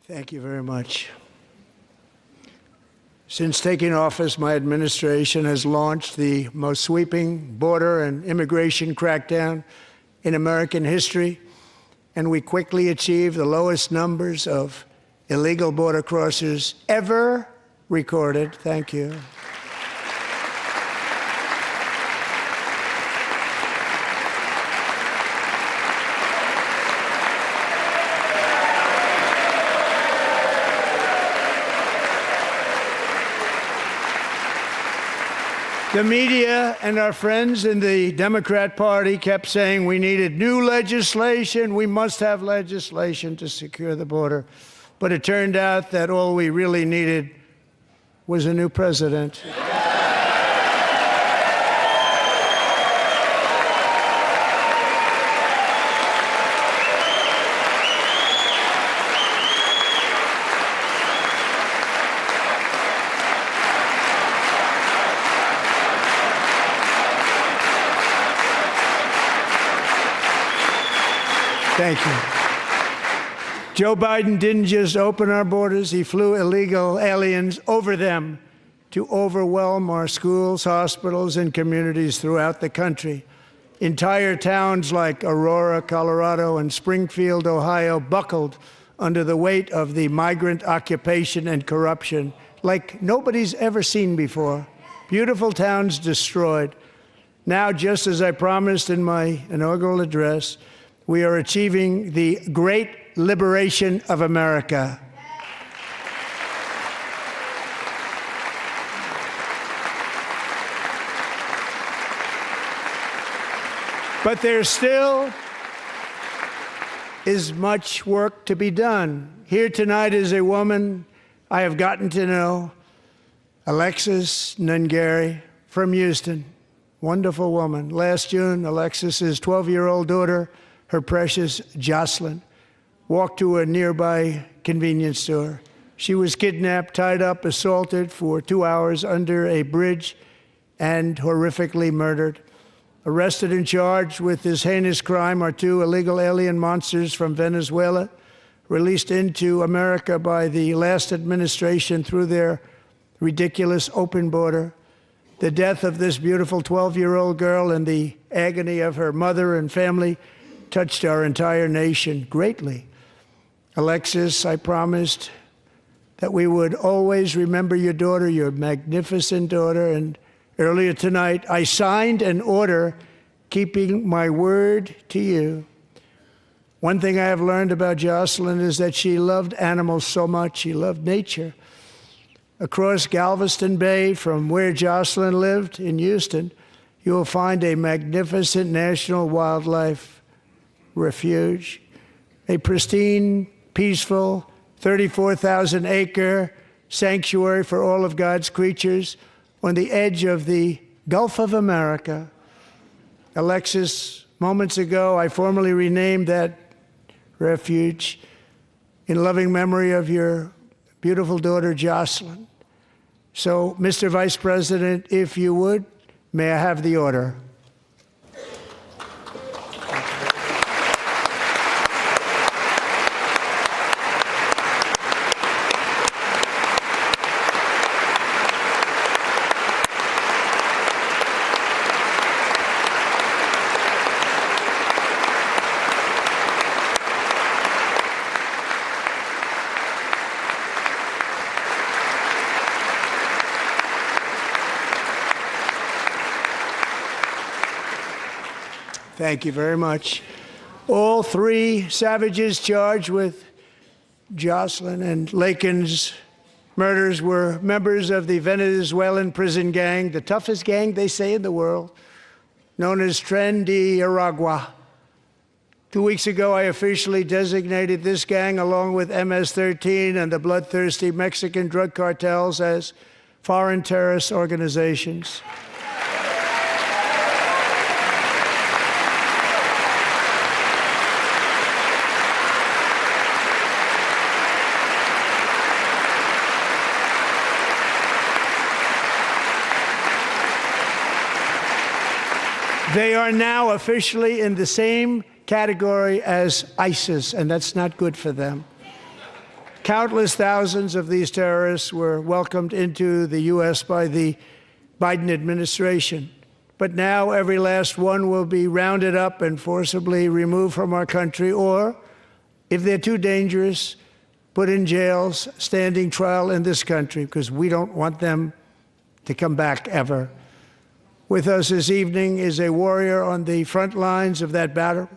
Thank you very much. Since taking office, my administration has launched the most sweeping border and immigration crackdown in American history, and we quickly achieved the lowest numbers of illegal border crossers ever recorded. Thank you. The media and our friends in the Democrat Party kept saying we needed new legislation, we must have legislation to secure the border. But it turned out that all we really needed was a new president. Thank you. Joe Biden didn't just open our borders, he flew illegal aliens over them to overwhelm our schools, hospitals, and communities throughout the country. Entire towns like Aurora, Colorado, and Springfield, Ohio, buckled under the weight of the migrant occupation and corruption like nobody's ever seen before. Beautiful towns destroyed. Now, just as I promised in my inaugural address, we are achieving the great liberation of America. But there still is much work to be done. Here tonight is a woman I have gotten to know Alexis Nungary from Houston. Wonderful woman. Last June, Alexis's 12-year-old daughter, her precious Jocelyn, walked to a nearby convenience store. She was kidnapped, tied up, assaulted for 2 hours under a bridge, and horrifically murdered. Arrested and charged with this heinous crime are two illegal alien monsters from Venezuela, released into America by the last administration through their ridiculous open border. The death of this beautiful 12-year-old girl and the agony of her mother and family touched our entire nation greatly. Alexis, I promised that we would always remember your daughter, your magnificent daughter, and earlier tonight I signed an order keeping my word to you. One thing I have learned about Jocelyn is that she loved animals so much. She loved nature. Across Galveston Bay, from where Jocelyn lived in Houston, you will find a magnificent national wildlife refuge, a pristine, peaceful, 34,000-acre sanctuary for all of God's creatures on the edge of the Gulf of America. Alexis, moments ago, I formally renamed that refuge in loving memory of your beautiful daughter, Jocelyn. So, Mr. Vice President, if you would, may I have the order? Thank you very much. All three savages charged with Jocelyn and Lakin's murders were members of the Venezuelan prison gang, the toughest gang, they say, in the world, known as Tren de Aragua. 2 weeks ago, I officially designated this gang, along with MS-13 and the bloodthirsty Mexican drug cartels, as foreign terrorist organizations. They are now officially in the same category as ISIS, and that's not good for them. Countless thousands of these terrorists were welcomed into the U.S. by the Biden administration. But now every last one will be rounded up and forcibly removed from our country, or, if they're too dangerous, put in jails, standing trial in this country, because we don't want them to come back ever. With us this evening is a warrior on the front lines of that battle,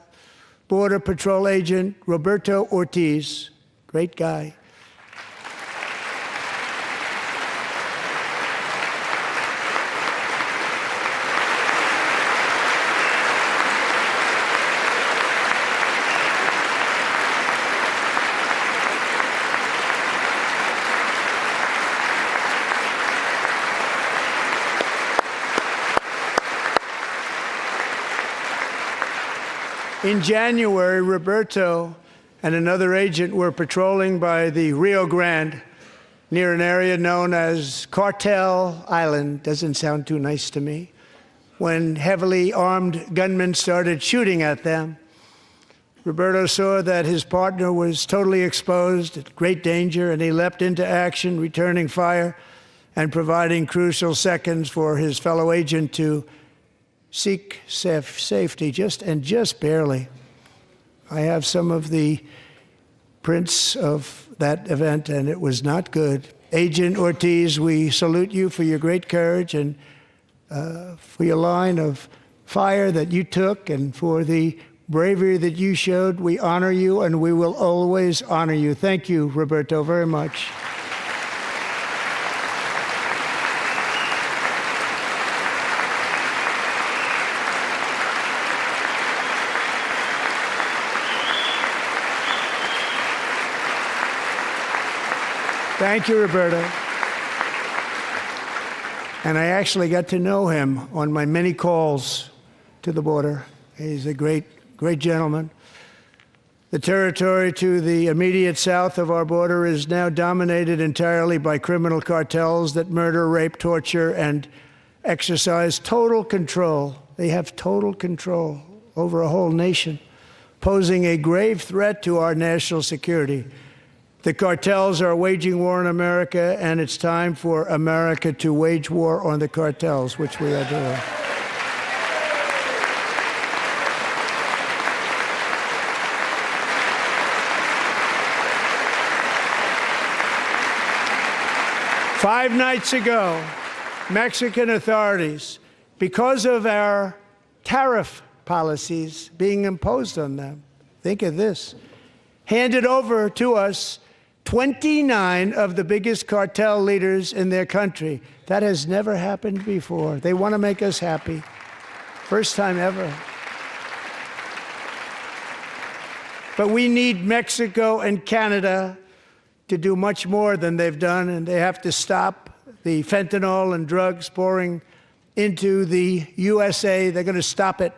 Border Patrol Agent Roberto Ortiz. Great guy. In January, Roberto and another agent were patrolling by the Rio Grande near an area known as Cartel Island. Doesn't sound too nice to me. When heavily armed gunmen started shooting at them, Roberto saw that his partner was totally exposed, at great danger, and he leapt into action, returning fire and providing crucial seconds for his fellow agent to seek safety, just barely. I have some of the prints of that event, and it was not good. Agent Ortiz, we salute you for your great courage and for your line of fire that you took and for the bravery that you showed. We honor you, and we will always honor you. Thank you, Roberto, very much. Thank you, Roberto. And I actually got to know him on my many calls to the border. He's a great gentleman. The territory to the immediate south of our border is now dominated entirely by criminal cartels that murder, rape, torture, and exercise total control. They have total control over a whole nation, posing a grave threat to our national security. The cartels are waging war on America, and it's time for America to wage war on the cartels, which we are doing. Five nights ago, Mexican authorities, because of our tariff policies being imposed on them, think of this, handed over to us 29 of the biggest cartel leaders in their country. That has never happened before. They want to make us happy. First time ever. But we need Mexico and Canada to do much more than they've done, and they have to stop the fentanyl and drugs pouring into the USA. They're going to stop it.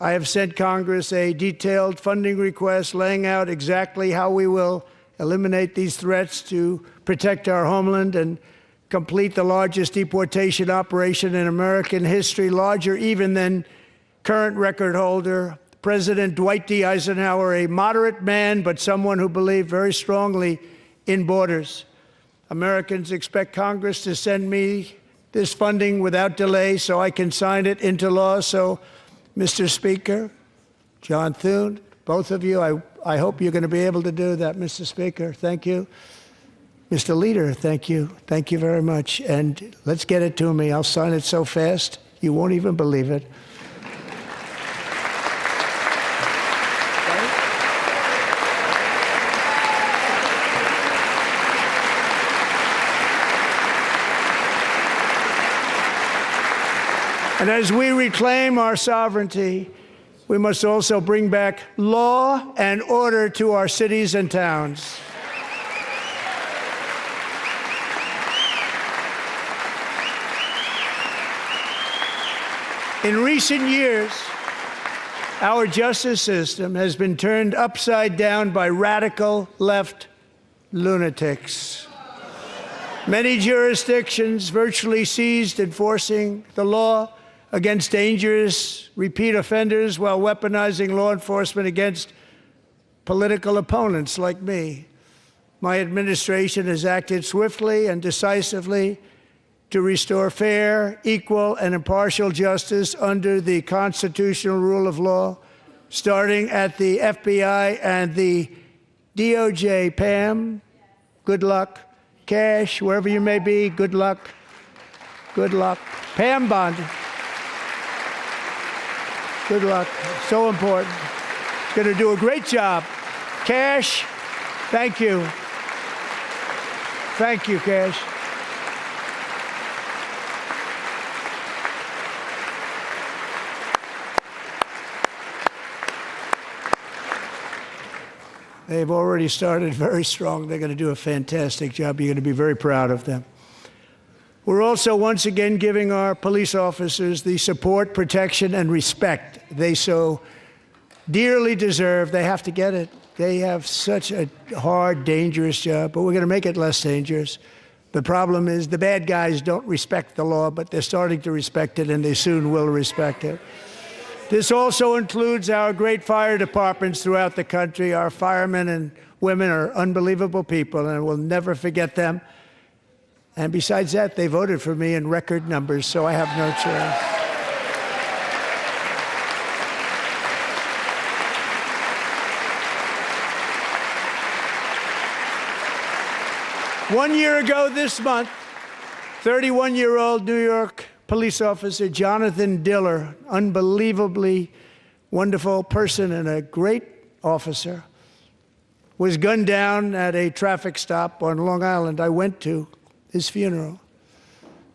I have sent Congress a detailed funding request laying out exactly how we will eliminate these threats to protect our homeland and complete the largest deportation operation in American history, larger even than current record holder President Dwight D. Eisenhower, a moderate man, but someone who believed very strongly in borders. Americans expect Congress to send me this funding without delay so I can sign it into law. So, Mr. Speaker, John Thune, both of you, I hope you're going to be able to do that, Mr. Speaker. Thank you. Mr. Leader, thank you. Thank you very much. And let's get it to me. I'll sign it so fast, you won't even believe it. And as we reclaim our sovereignty, we must also bring back law and order to our cities and towns. In recent years, our justice system has been turned upside down by radical left lunatics. Many jurisdictions virtually ceased enforcing the law against dangerous repeat offenders while weaponizing law enforcement against political opponents like me. My administration has acted swiftly and decisively to restore fair, equal, and impartial justice under the constitutional rule of law, starting at the FBI and the DOJ. Pam, good luck. Cash, wherever you may be, good luck. Good luck. Pam Bond. Good luck. So important. Going to do a great job. Cash, thank you. Thank you, Cash. They've already started very strong. They're going to do a fantastic job. You're going to be very proud of them. We're also once again giving our police officers the support, protection, and respect they so dearly deserve. They have to get it. They have such a hard, dangerous job, but we're going to make it less dangerous. The problem is the bad guys don't respect the law, but they're starting to respect it, and they soon will respect it. This also includes our great fire departments throughout the country. Our firemen and women are unbelievable people, and we'll never forget them. And besides that, they voted for me in record numbers, so I have no choice. One year ago this month, 31-year-old New York police officer Jonathan Diller, unbelievably wonderful person and a great officer, was gunned down at a traffic stop on Long Island. I went to his funeral.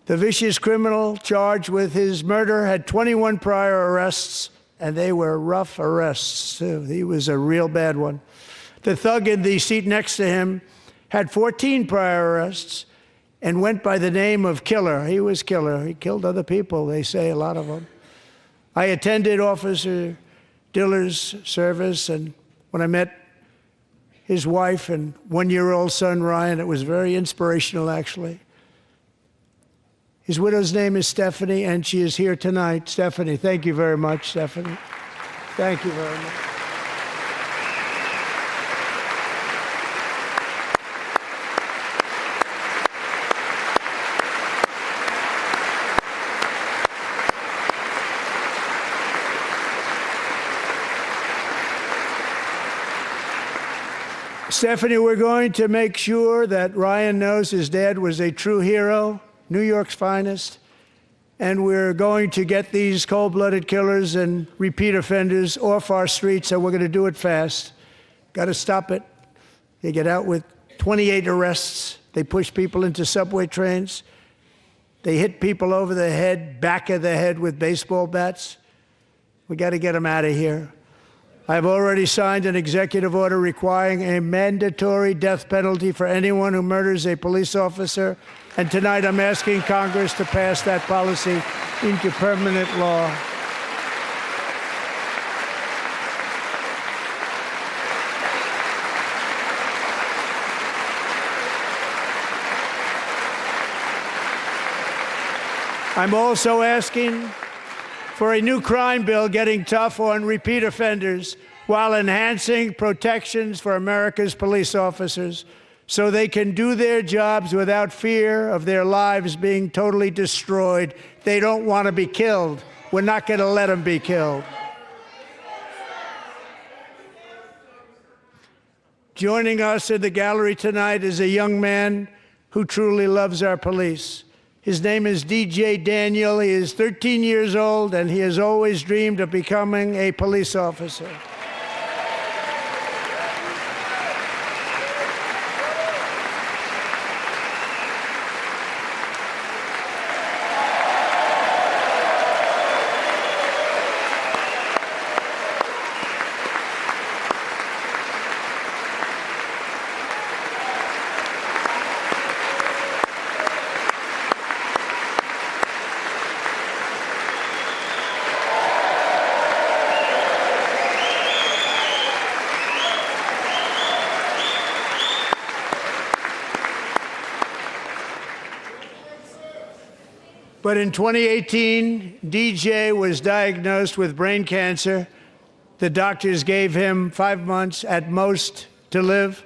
The vicious criminal charged with his murder had 21 prior arrests, and they were rough arrests, too. He was a real bad one. The thug in the seat next to him had 14 prior arrests, and went by the name of Killer. He was Killer. He killed other people, they say, a lot of them. I attended Officer Diller's service, and when I met his wife and one-year-old son, Ryan, it was very inspirational, actually. His widow's name is Stephanie, and she is here tonight. Stephanie, thank you very much, Stephanie. Thank you very much. Stephanie, we're going to make sure that Ryan knows his dad was a true hero, New York's finest, and we're going to get these cold-blooded killers and repeat offenders off our streets, and we're going to do it fast. Got to stop it. They get out with 28 arrests. They push people into subway trains. They hit people over the head, back of the head with baseball bats. We got to get them out of here. I've already signed an executive order requiring a mandatory death penalty for anyone who murders a police officer. And tonight I'm asking Congress to pass that policy into permanent law. I'm also asking for a new crime bill getting tough on repeat offenders while enhancing protections for America's police officers so they can do their jobs without fear of their lives being totally destroyed. They don't want to be killed. We're not going to let them be killed. Joining us in the gallery tonight is a young man who truly loves our police. His name is DJ Daniel. He is 13 years old, and he has always dreamed of becoming a police officer. But in 2018, DJ was diagnosed with brain cancer. The doctors gave him 5 months at most to live.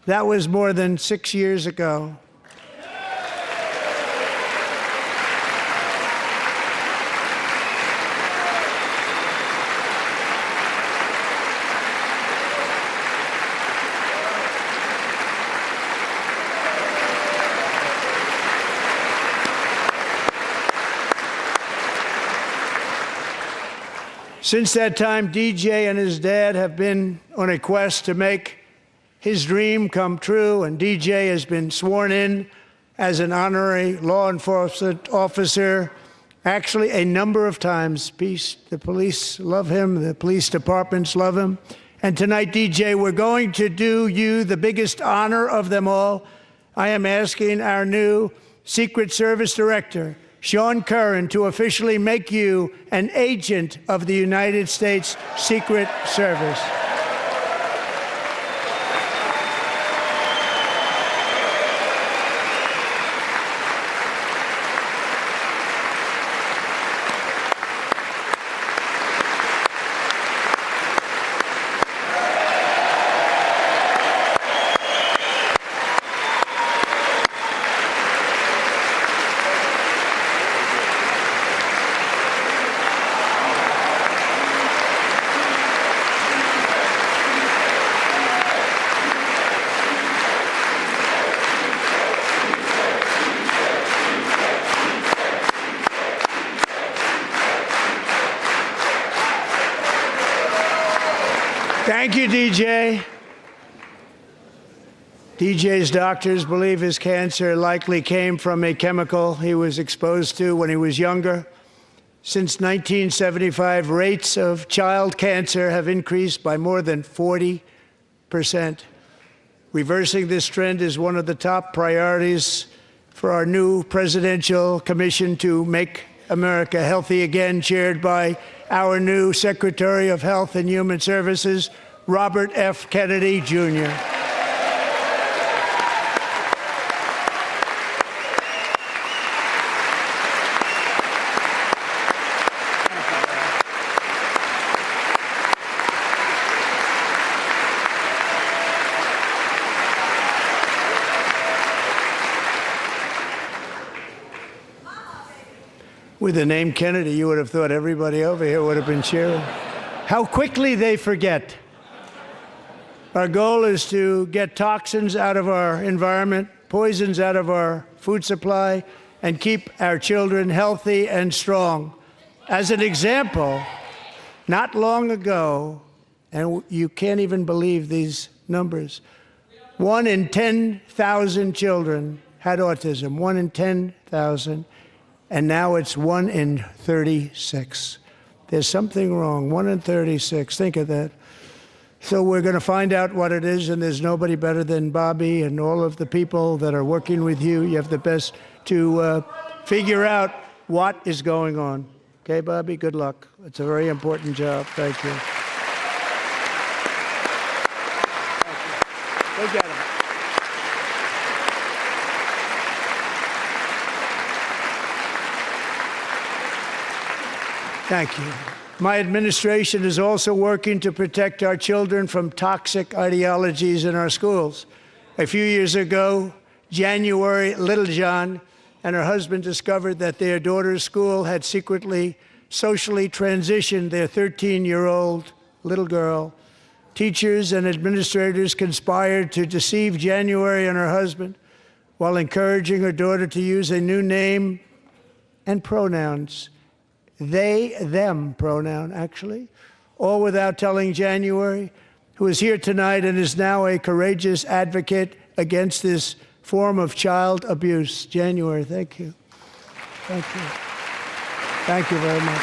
That was more than 6 years ago. Since that time, DJ and his dad have been on a quest to make his dream come true, and DJ has been sworn in as an honorary law enforcement officer, actually a number of times. The police love him, the police departments love him. And tonight, DJ, we're going to do you the biggest honor of them all. I am asking our new Secret Service Director, Sean Curran, to officially make you an agent of the United States Secret Service. Thank you, DJ. DJ's doctors believe his cancer likely came from a chemical he was exposed to when he was younger. Since 1975, rates of child cancer have increased by more than 40%. Reversing this trend is one of the top priorities for our new presidential commission to make America healthy again, chaired by our new Secretary of Health and Human Services, Robert F. Kennedy, Jr. With the name Kennedy, you would have thought everybody over here would have been cheering. How quickly they forget. Our goal is to get toxins out of our environment, poisons out of our food supply, and keep our children healthy and strong. As an example, not long ago, and you can't even believe these numbers, 1 in 10,000 children had autism, 1 in 10,000. And now it's 1 in 36. There's something wrong. 1 in 36. Think of that. So we're going to find out what it is, and there's nobody better than Bobby and all of the people that are working with you. You have the best to figure out what is going on. Okay, Bobby? Good luck. It's a very important job. Thank you. Go get him. Thank you. My administration is also working to protect our children from toxic ideologies in our schools. A few years ago, January, Little John and her husband discovered that their daughter's school had secretly, socially transitioned their 13-year-old little girl. Teachers and administrators conspired to deceive January and her husband while encouraging her daughter to use a new name and pronouns. They, them pronoun, actually, all without telling January, who is here tonight and is now a courageous advocate against this form of child abuse. January, thank you. Thank you. Thank you very much.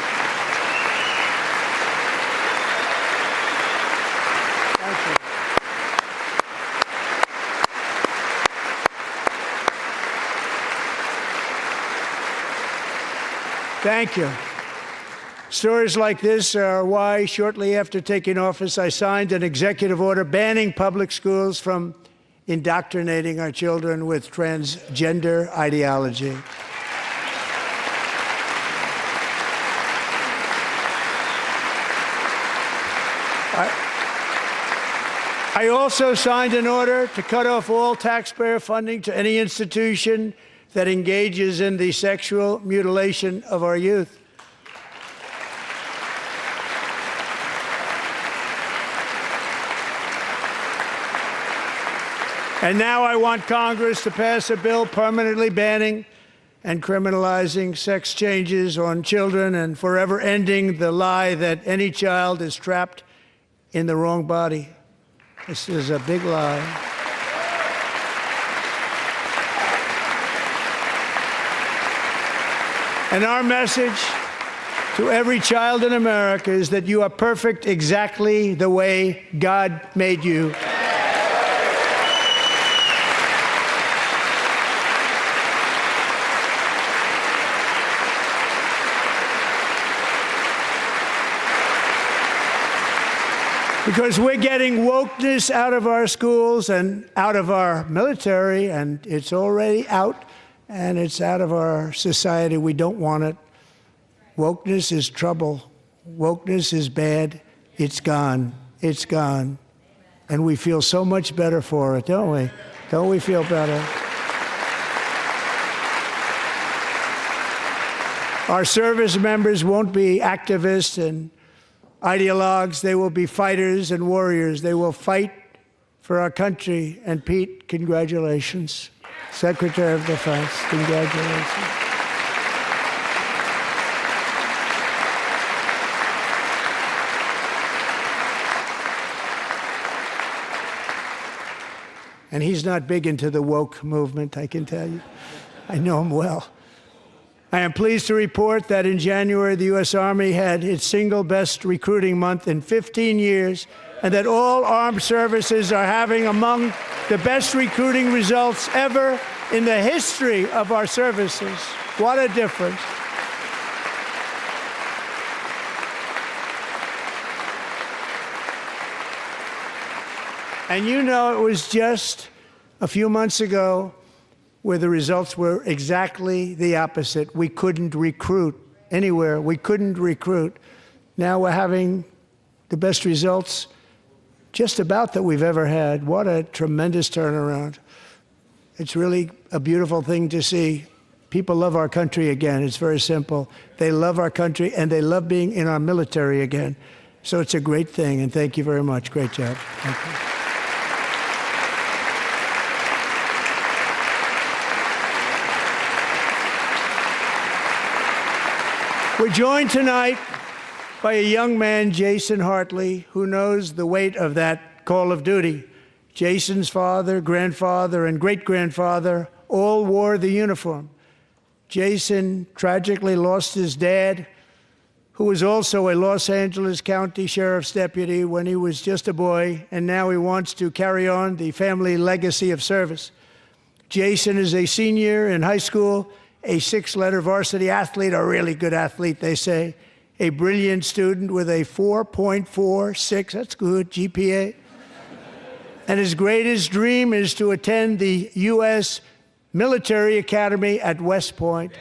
Thank you. Thank you. Stories like this are why, shortly after taking office, I signed an executive order banning public schools from indoctrinating our children with transgender ideology. I also signed an order to cut off all taxpayer funding to any institution that engages in the sexual mutilation of our youth. And now I want Congress to pass a bill permanently banning and criminalizing sex changes on children and forever ending the lie that any child is trapped in the wrong body. This is a big lie. And our message to every child in America is that you are perfect exactly the way God made you. Because we're getting wokeness out of our schools and out of our military, and it's already out, and it's out of our society. We don't want it. Wokeness is trouble. Wokeness is bad. It's gone. It's gone. And we feel so much better for it, don't we? Don't we feel better? Our service members won't be activists and ideologues. They will be fighters and warriors. They will fight for our country. And Pete, congratulations. Secretary of Defense, congratulations. And he's not big into the woke movement, I can tell you. I know him well. I am pleased to report that in January, the U.S. Army had its single best recruiting month in 15 years, and that all armed services are having among the best recruiting results ever in the history of our services. What a difference. And you know, it was just a few months ago where the results were exactly the opposite. We couldn't recruit anywhere. We couldn't recruit. Now we're having the best results just about that we've ever had. What a tremendous turnaround. It's really a beautiful thing to see. People love our country again. It's very simple. They love our country, and they love being in our military again. So it's a great thing, and thank you very much. Great job. Thank you. We're joined tonight by a young man, Jason Hartley, who knows the weight of that call of duty. Jason's father, grandfather, and great-grandfather all wore the uniform. Jason tragically lost his dad, who was also a Los Angeles County Sheriff's deputy when he was just a boy, and now he wants to carry on the family legacy of service. Jason is a senior in high school, a six-letter varsity athlete, a really good athlete, they say, a brilliant student with a 4.46, that's good, GPA. And his greatest dream is to attend the U.S. Military Academy at West Point.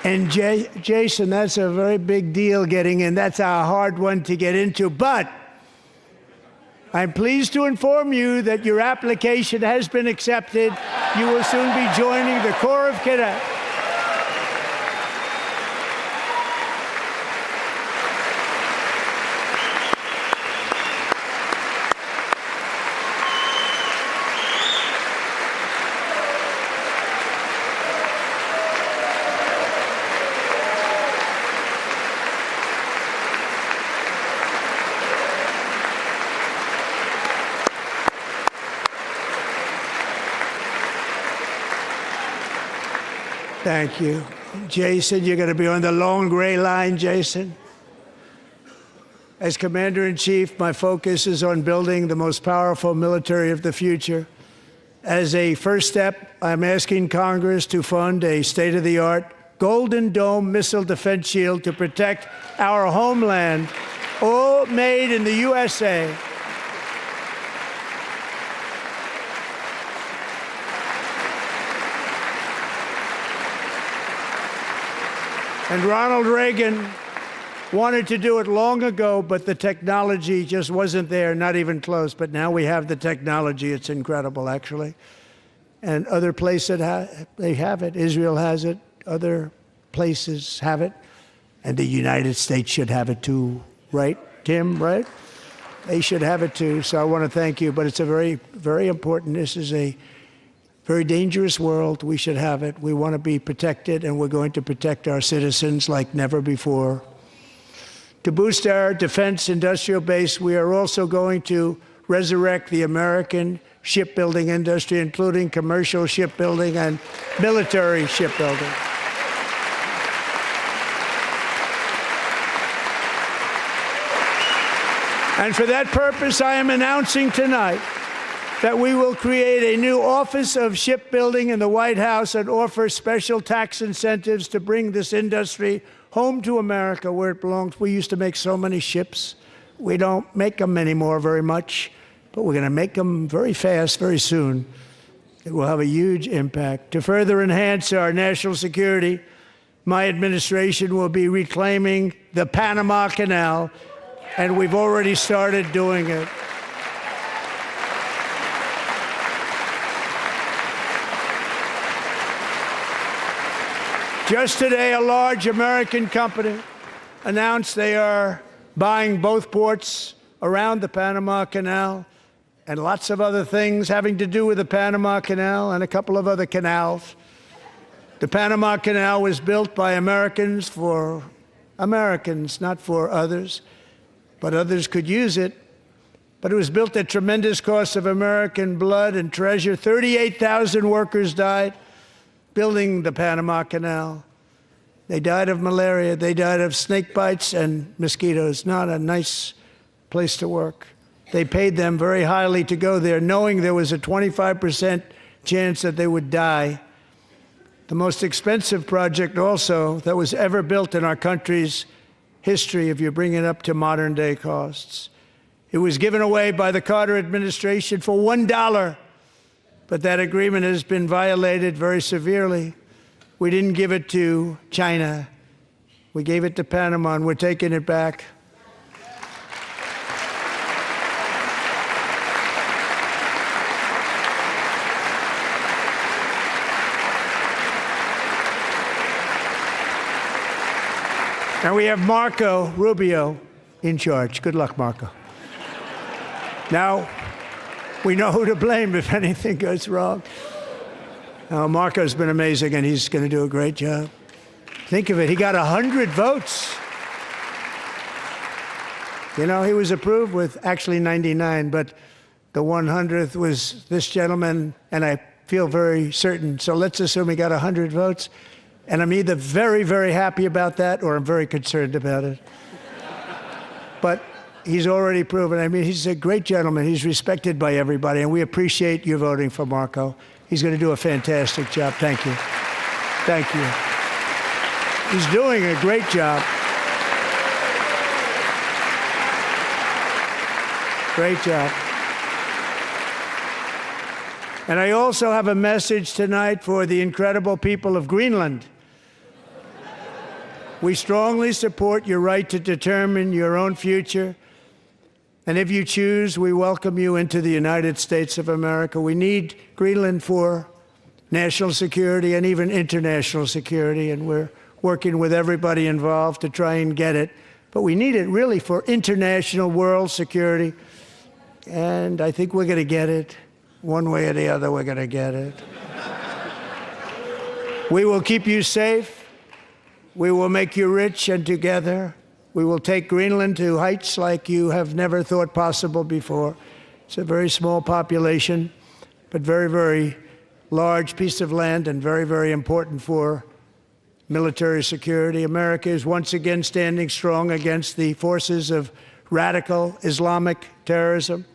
And Jason, that's a very big deal getting in. That's a hard one to get into. But I'm pleased to inform you that your application has been accepted. You will soon be joining the Corps of Cadets. Thank you. Jason, you're going to be on the long gray line, Jason. As Commander-in-Chief, my focus is on building the most powerful military of the future. As a first step, I'm asking Congress to fund a state-of-the-art Golden Dome missile defense shield to protect our homeland, all made in the USA. And Ronald Reagan wanted to do it long ago, but the technology just wasn't there, not even close. But now we have the technology. It's incredible, actually. And other places, they have it. Israel has it. Other places have it. And the United States should have it too, right, Tim, right? They should have it too. So I want to thank you. But it's a very, very important. This is a very dangerous world. We should have it. We want to be protected, and we're going to protect our citizens like never before. To boost our defense industrial base, we are also going to resurrect the American shipbuilding industry, including commercial shipbuilding and military shipbuilding. And for that purpose, I am announcing tonight that we will create a new Office of Shipbuilding in the White House and offer special tax incentives to bring this industry home to America where it belongs. We used to make so many ships. We don't make them anymore very much, but we're going to make them very fast, very soon. It will have a huge impact. To further enhance our national security, my administration will be reclaiming the Panama Canal, and we've already started doing it. Just today, a large American company announced they are buying both ports around the Panama Canal and lots of other things having to do with the Panama Canal and a couple of other canals. The Panama Canal was built by Americans for Americans, not for others, but others could use it. But it was built at tremendous cost of American blood and treasure. 38,000 workers died building the Panama Canal. They died of malaria. They died of snake bites and mosquitoes. Not a nice place to work. They paid them very highly to go there, knowing there was a 25% chance that they would die. The most expensive project also that was ever built in our country's history, if you bring it up to modern day costs. It was given away by the Carter administration for $1, but that agreement has been violated very severely. We didn't give it to China. We gave it to Panama, and we're taking it back. And we have Marco Rubio in charge. Good luck, Marco. Now, we know who to blame if anything goes wrong. Marco's been amazing, and he's going to do a great job. Think of it. He got 100 votes. You know, he was approved with actually 99, but the 100th was this gentleman, and I feel very certain. So let's assume he got 100 votes. And I'm either very, very happy about that or I'm very concerned about it. But he's already proven. I mean, he's a great gentleman. He's respected by everybody, and we appreciate you voting for Marco. He's going to do a fantastic job. Thank you. Thank you. He's doing a great job. Great job. And I also have a message tonight for the incredible people of Greenland. We strongly support your right to determine your own future. And if you choose, we welcome you into the United States of America. We need Greenland for national security and even international security, and we're working with everybody involved to try and get it. But we need it really for international world security, and I think we're going to get it. One way or the other, we're going to get it. We will keep you safe. We will make you rich, and together we will take Greenland to heights like you have never thought possible before. It's a very small population, but very, very large piece of land and very, very important for military security. America is once again standing strong against the forces of radical Islamic terrorism.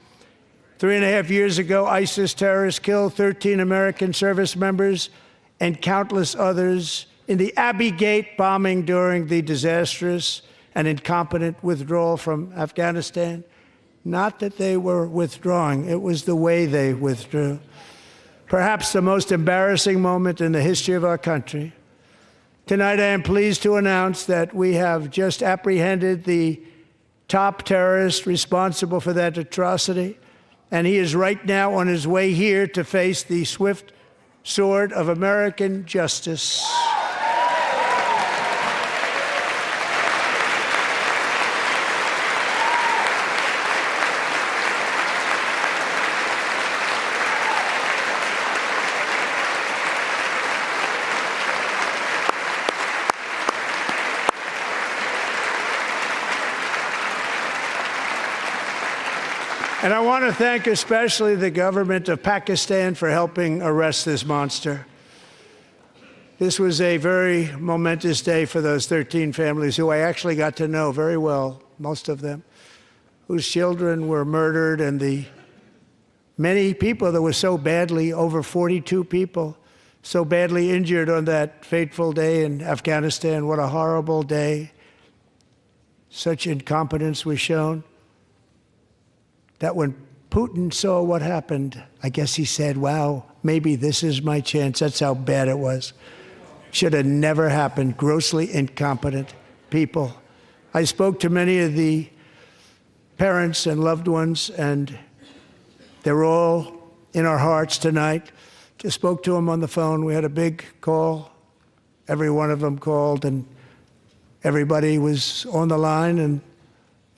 3.5 years ago, ISIS terrorists killed 13 American service members and countless others in the Abbey Gate bombing during the disastrous and incompetent withdrawal from Afghanistan. Not that they were withdrawing, it was the way they withdrew. Perhaps the most embarrassing moment in the history of our country. Tonight, I am pleased to announce that we have just apprehended the top terrorist responsible for that atrocity, and he is right now on his way here to face the swift sword of American justice. And I want to thank especially the government of Pakistan for helping arrest this monster. This was a very momentous day for those 13 families who I actually got to know very well, most of them, whose children were murdered, and the many people that were so badly, over 42 people, so badly injured on that fateful day in Afghanistan. What a horrible day. Such incompetence was shown. That when Putin saw what happened, I guess he said, wow, maybe this is my chance. That's how bad it was. Should have never happened. Grossly incompetent people. I spoke to many of the parents and loved ones, and they're all in our hearts tonight. Just spoke to them on the phone. We had a big call. Every one of them called, and everybody was on the line, and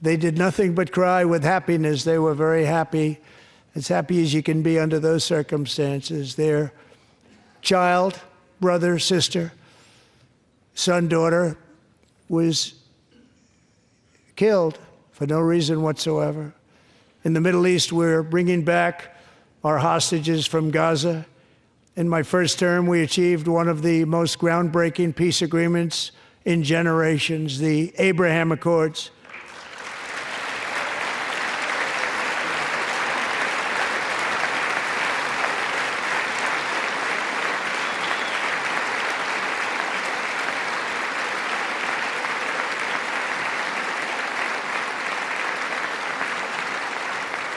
they did nothing but cry with happiness. They were very happy, as happy as you can be under those circumstances. Their child, brother, sister, son, daughter was killed for no reason whatsoever. In the Middle East, we're bringing back our hostages from Gaza. In my first term, we achieved one of the most groundbreaking peace agreements in generations, the Abraham Accords.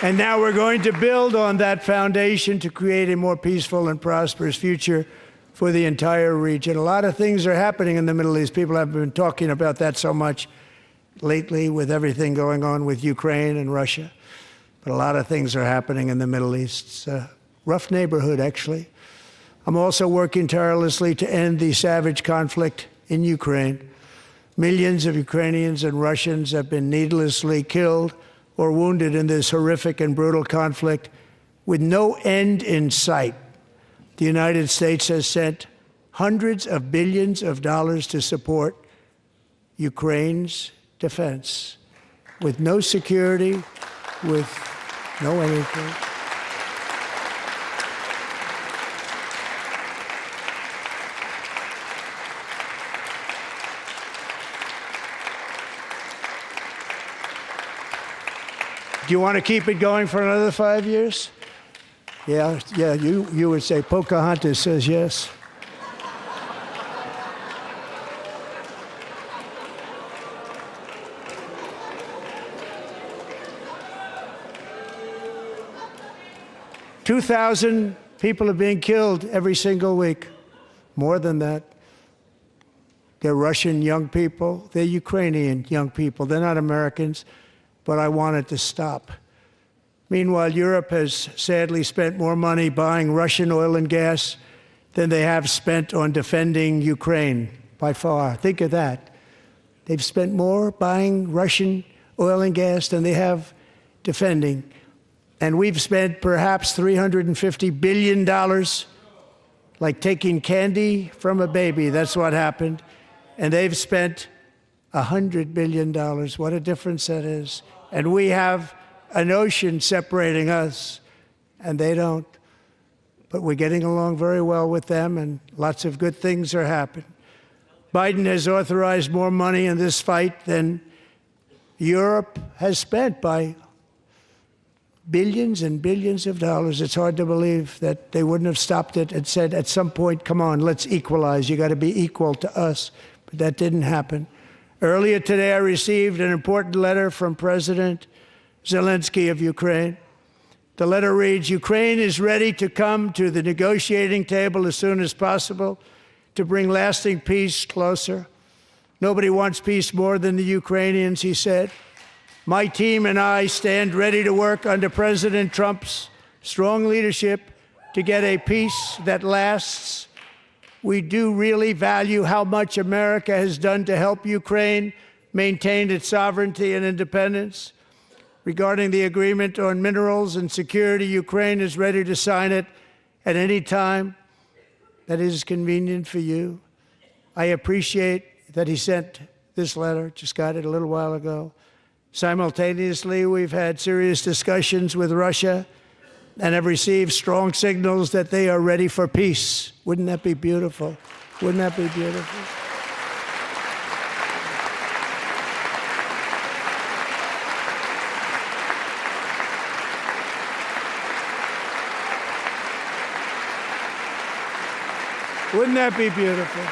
And now we're going to build on that foundation to create a more peaceful and prosperous future for the entire region. A lot of things are happening in the Middle East. People have been talking about that so much lately with everything going on with Ukraine and Russia. But a lot of things are happening in the Middle East. It's a rough neighborhood, actually. I'm also working tirelessly to end the savage conflict in Ukraine. Millions of Ukrainians and Russians have been needlessly killed or wounded in this horrific and brutal conflict with no end in sight. The United States has sent hundreds of billions of dollars to support Ukraine's defense with no security, with no anything. Do you want to keep it going for another 5 years? Yeah, you would say Pocahontas says yes. $2,000 people are being killed every single week. More than that. They're Russian young people. They're Ukrainian young people. They're not Americans. But I want it to stop. Meanwhile, Europe has sadly spent more money buying Russian oil and gas than they have spent on defending Ukraine, by far. Think of that. They've spent more buying Russian oil and gas than they have defending. And we've spent perhaps $350 billion, like taking candy from a baby. That's what happened. And they've spent $100 billion. What a difference that is. And we have an ocean separating us, and they don't. But we're getting along very well with them, and lots of good things are happening. Biden has authorized more money in this fight than Europe has spent by billions and billions of dollars. It's hard to believe that they wouldn't have stopped it and said, at some point, come on, let's equalize. You got to be equal to us. But that didn't happen. Earlier today, I received an important letter from President Zelensky of Ukraine. The letter reads, Ukraine is ready to come to the negotiating table as soon as possible to bring lasting peace closer. Nobody wants peace more than the Ukrainians, he said. My team and I stand ready to work under President Trump's strong leadership to get a peace that lasts. We do really value how much America has done to help Ukraine maintain its sovereignty and independence. Regarding the agreement on minerals and security, Ukraine is ready to sign it at any time that is convenient for you. I appreciate that he sent this letter, just got it a little while ago. Simultaneously, we've had serious discussions with Russia and have received strong signals that they are ready for peace. Wouldn't that be beautiful? Wouldn't that be beautiful? Wouldn't that be beautiful?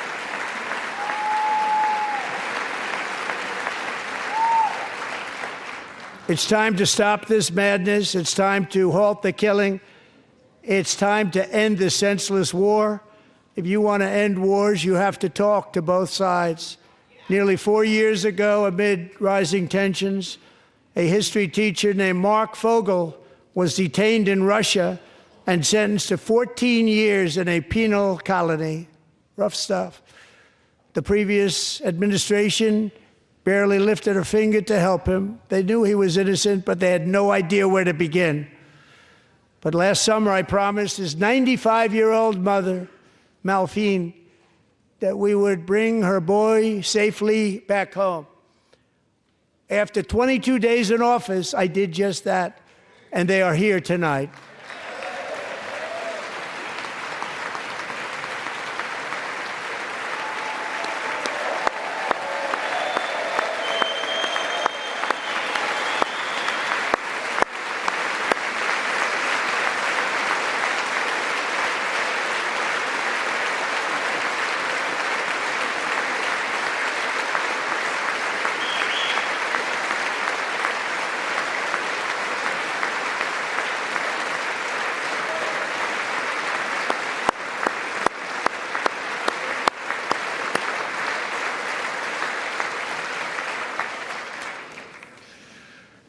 It's time to stop this madness. It's time to halt the killing. It's time to end this senseless war. If you want to end wars, you have to talk to both sides. Nearly 4 years ago, amid rising tensions, a history teacher named Mark Fogel was detained in Russia and sentenced to 14 years in a penal colony. Rough stuff. The previous administration barely lifted a finger to help him. They knew he was innocent, but they had no idea where to begin. But last summer, I promised his 95-year-old mother, Malphine, that we would bring her boy safely back home. After 22 days in office, I did just that, and they are here tonight.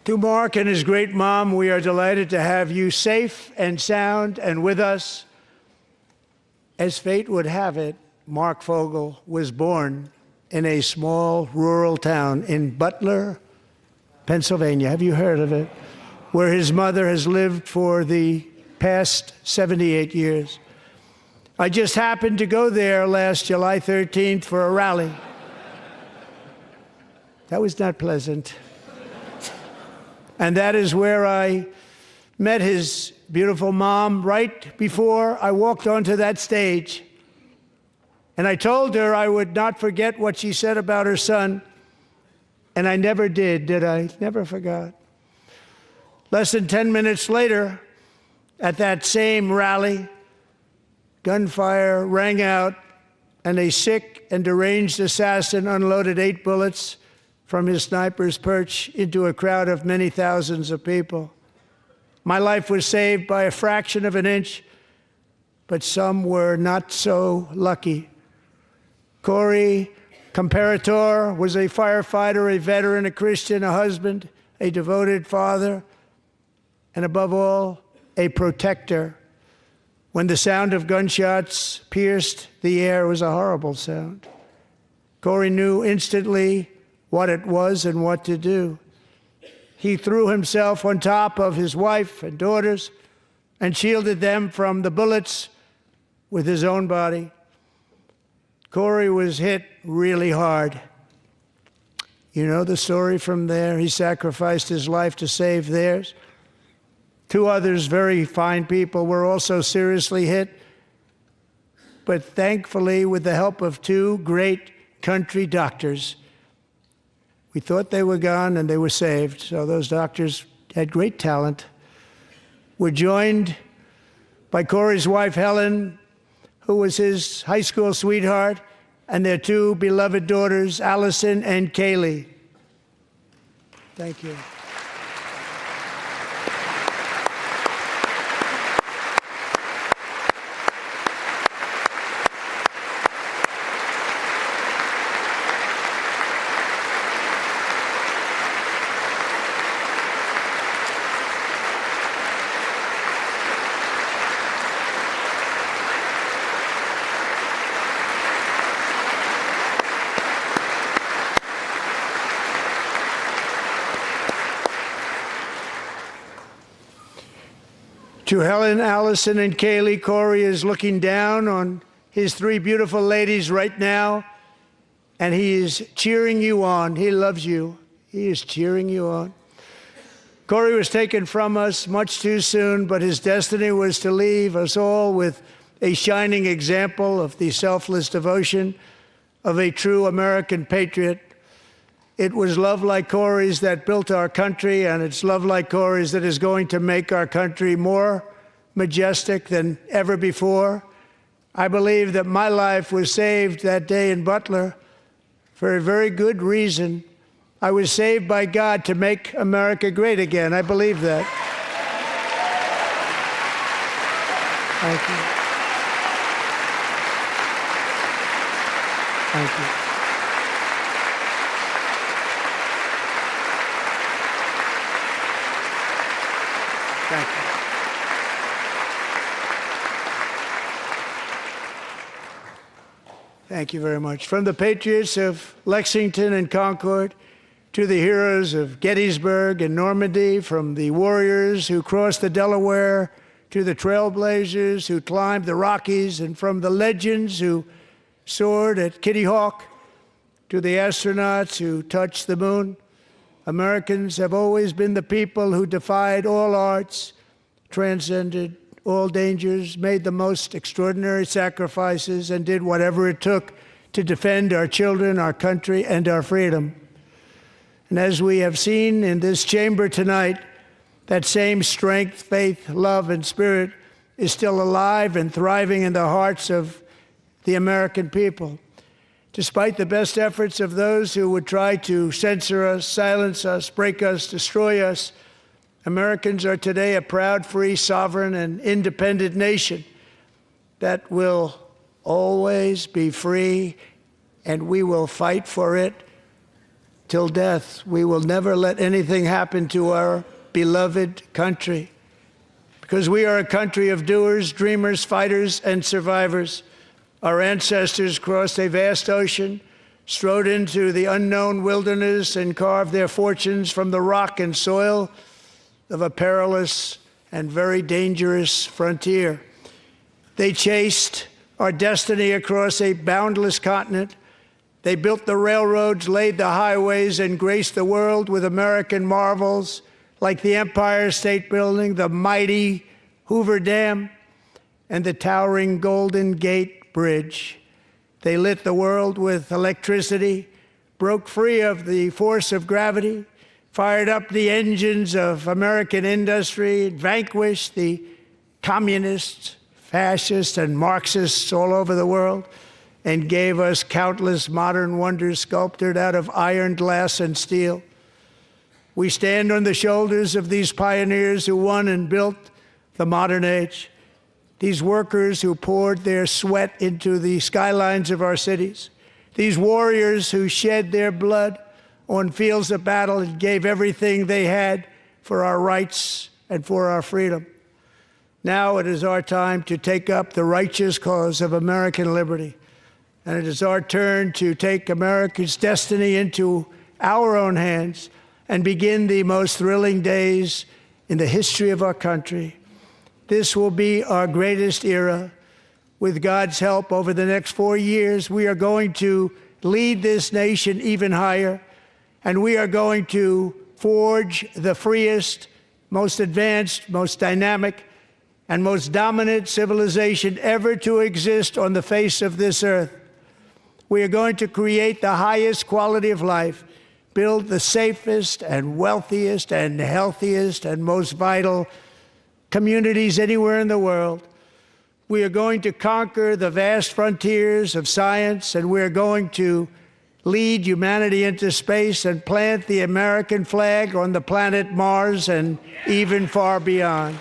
To Mark and his great mom, we are delighted to have you safe and sound and with us. As fate would have it, Mark Fogel was born in a small rural town in Butler, Pennsylvania. Have you heard of it? Where his mother has lived for the past 78 years. I just happened to go there last July 13th for a rally. That was not pleasant. And that is where I met his beautiful mom right before I walked onto that stage. And I told her I would not forget what she said about her son. And I never did I? Never forgot. Less than 10 minutes later, at that same rally, gunfire rang out, and a sick and deranged assassin unloaded 8 bullets from his sniper's perch into a crowd of many thousands of people. My life was saved by a fraction of an inch, but some were not so lucky. Corey Comparator was a firefighter, a veteran, a Christian, a husband, a devoted father, and above all, a protector. When the sound of gunshots pierced the air, it was a horrible sound. Corey knew instantly what it was and what to do. He threw himself on top of his wife and daughters and shielded them from the bullets with his own body. Corey was hit really hard. You know the story from there. He sacrificed his life to save theirs. 2 others, very fine people, were also seriously hit. But thankfully, with the help of 2 great country doctors, we thought they were gone and they were saved. So those doctors had great talent. We're joined by Corey's wife, Helen, who was his high school sweetheart, and their 2 beloved daughters, Allison and Kaylee. Thank you. To Helen, Allison, and Kaylee, Corey is looking down on his 3 beautiful ladies right now, and he is cheering you on. He loves you. He is cheering you on. Corey was taken from us much too soon, but his destiny was to leave us all with a shining example of the selfless devotion of a true American patriot. It was love like Corey's that built our country, and it's love like Corey's that is going to make our country more majestic than ever before. I believe that my life was saved that day in Butler for a very good reason. I was saved by God to make America great again. I believe that. Thank you. Thank you. Thank you. Thank you very much. From the patriots of Lexington and Concord to the heroes of Gettysburg and Normandy, from the warriors who crossed the Delaware to the trailblazers who climbed the Rockies, and from the legends who soared at Kitty Hawk to the astronauts who touched the moon, Americans have always been the people who defied all odds, transcended all dangers, made the most extraordinary sacrifices, and did whatever it took to defend our children, our country, and our freedom. And as we have seen in this chamber tonight, that same strength, faith, love, and spirit is still alive and thriving in the hearts of the American people. Despite the best efforts of those who would try to censor us, silence us, break us, destroy us, Americans are today a proud, free, sovereign, and independent nation that will always be free, and we will fight for it till death. We will never let anything happen to our beloved country, because we are a country of doers, dreamers, fighters, and survivors. Our ancestors crossed a vast ocean, strode into the unknown wilderness, and carved their fortunes from the rock and soil of a perilous and very dangerous frontier. They chased our destiny across a boundless continent. They built the railroads, laid the highways, and graced the world with American marvels like the Empire State Building, the mighty Hoover Dam, and the towering Golden Gate Bridge. They lit the world with electricity, broke free of the force of gravity, fired up the engines of American industry, vanquished the communists, fascists, and Marxists all over the world, and gave us countless modern wonders sculptured out of iron, glass, and steel. We stand on the shoulders of these pioneers who won and built the modern age. These workers who poured their sweat into the skylines of our cities. These warriors who shed their blood on fields of battle and gave everything they had for our rights and for our freedom. Now it is our time to take up the righteous cause of American liberty. And it is our turn to take America's destiny into our own hands and begin the most thrilling days in the history of our country. This will be our greatest era. With God's help, over the next 4 years, we are going to lead this nation even higher, and we are going to forge the freest, most advanced, most dynamic, and most dominant civilization ever to exist on the face of this earth. We are going to create the highest quality of life, build the safest and wealthiest and healthiest and most vital communities anywhere in the world. We are going to conquer the vast frontiers of science, and we are going to lead humanity into space and plant the American flag on the planet Mars and even far beyond.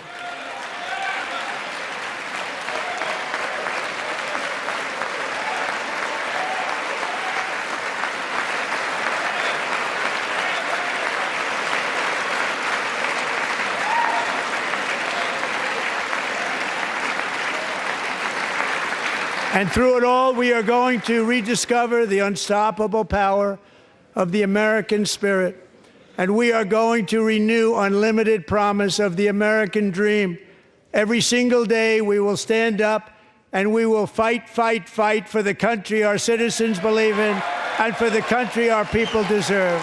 And through it all, we are going to rediscover the unstoppable power of the American spirit. And we are going to renew unlimited promise of the American dream. Every single day, we will stand up and we will fight, fight, fight for the country our citizens believe in and for the country our people deserve.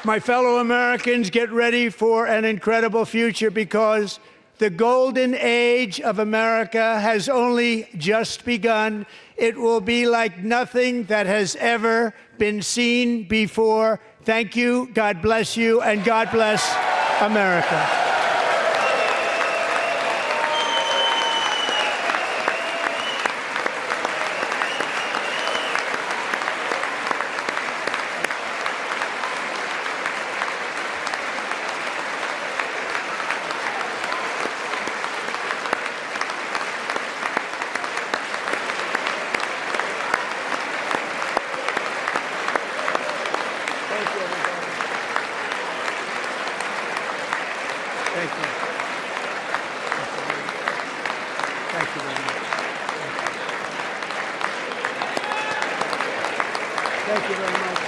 My fellow Americans, get ready for an incredible future, because the golden age of America has only just begun. It will be like nothing that has ever been seen before. Thank you, God bless you, and God bless America. Thank you very much. Thank you very much.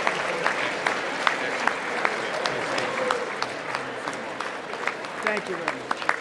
Thank you very much.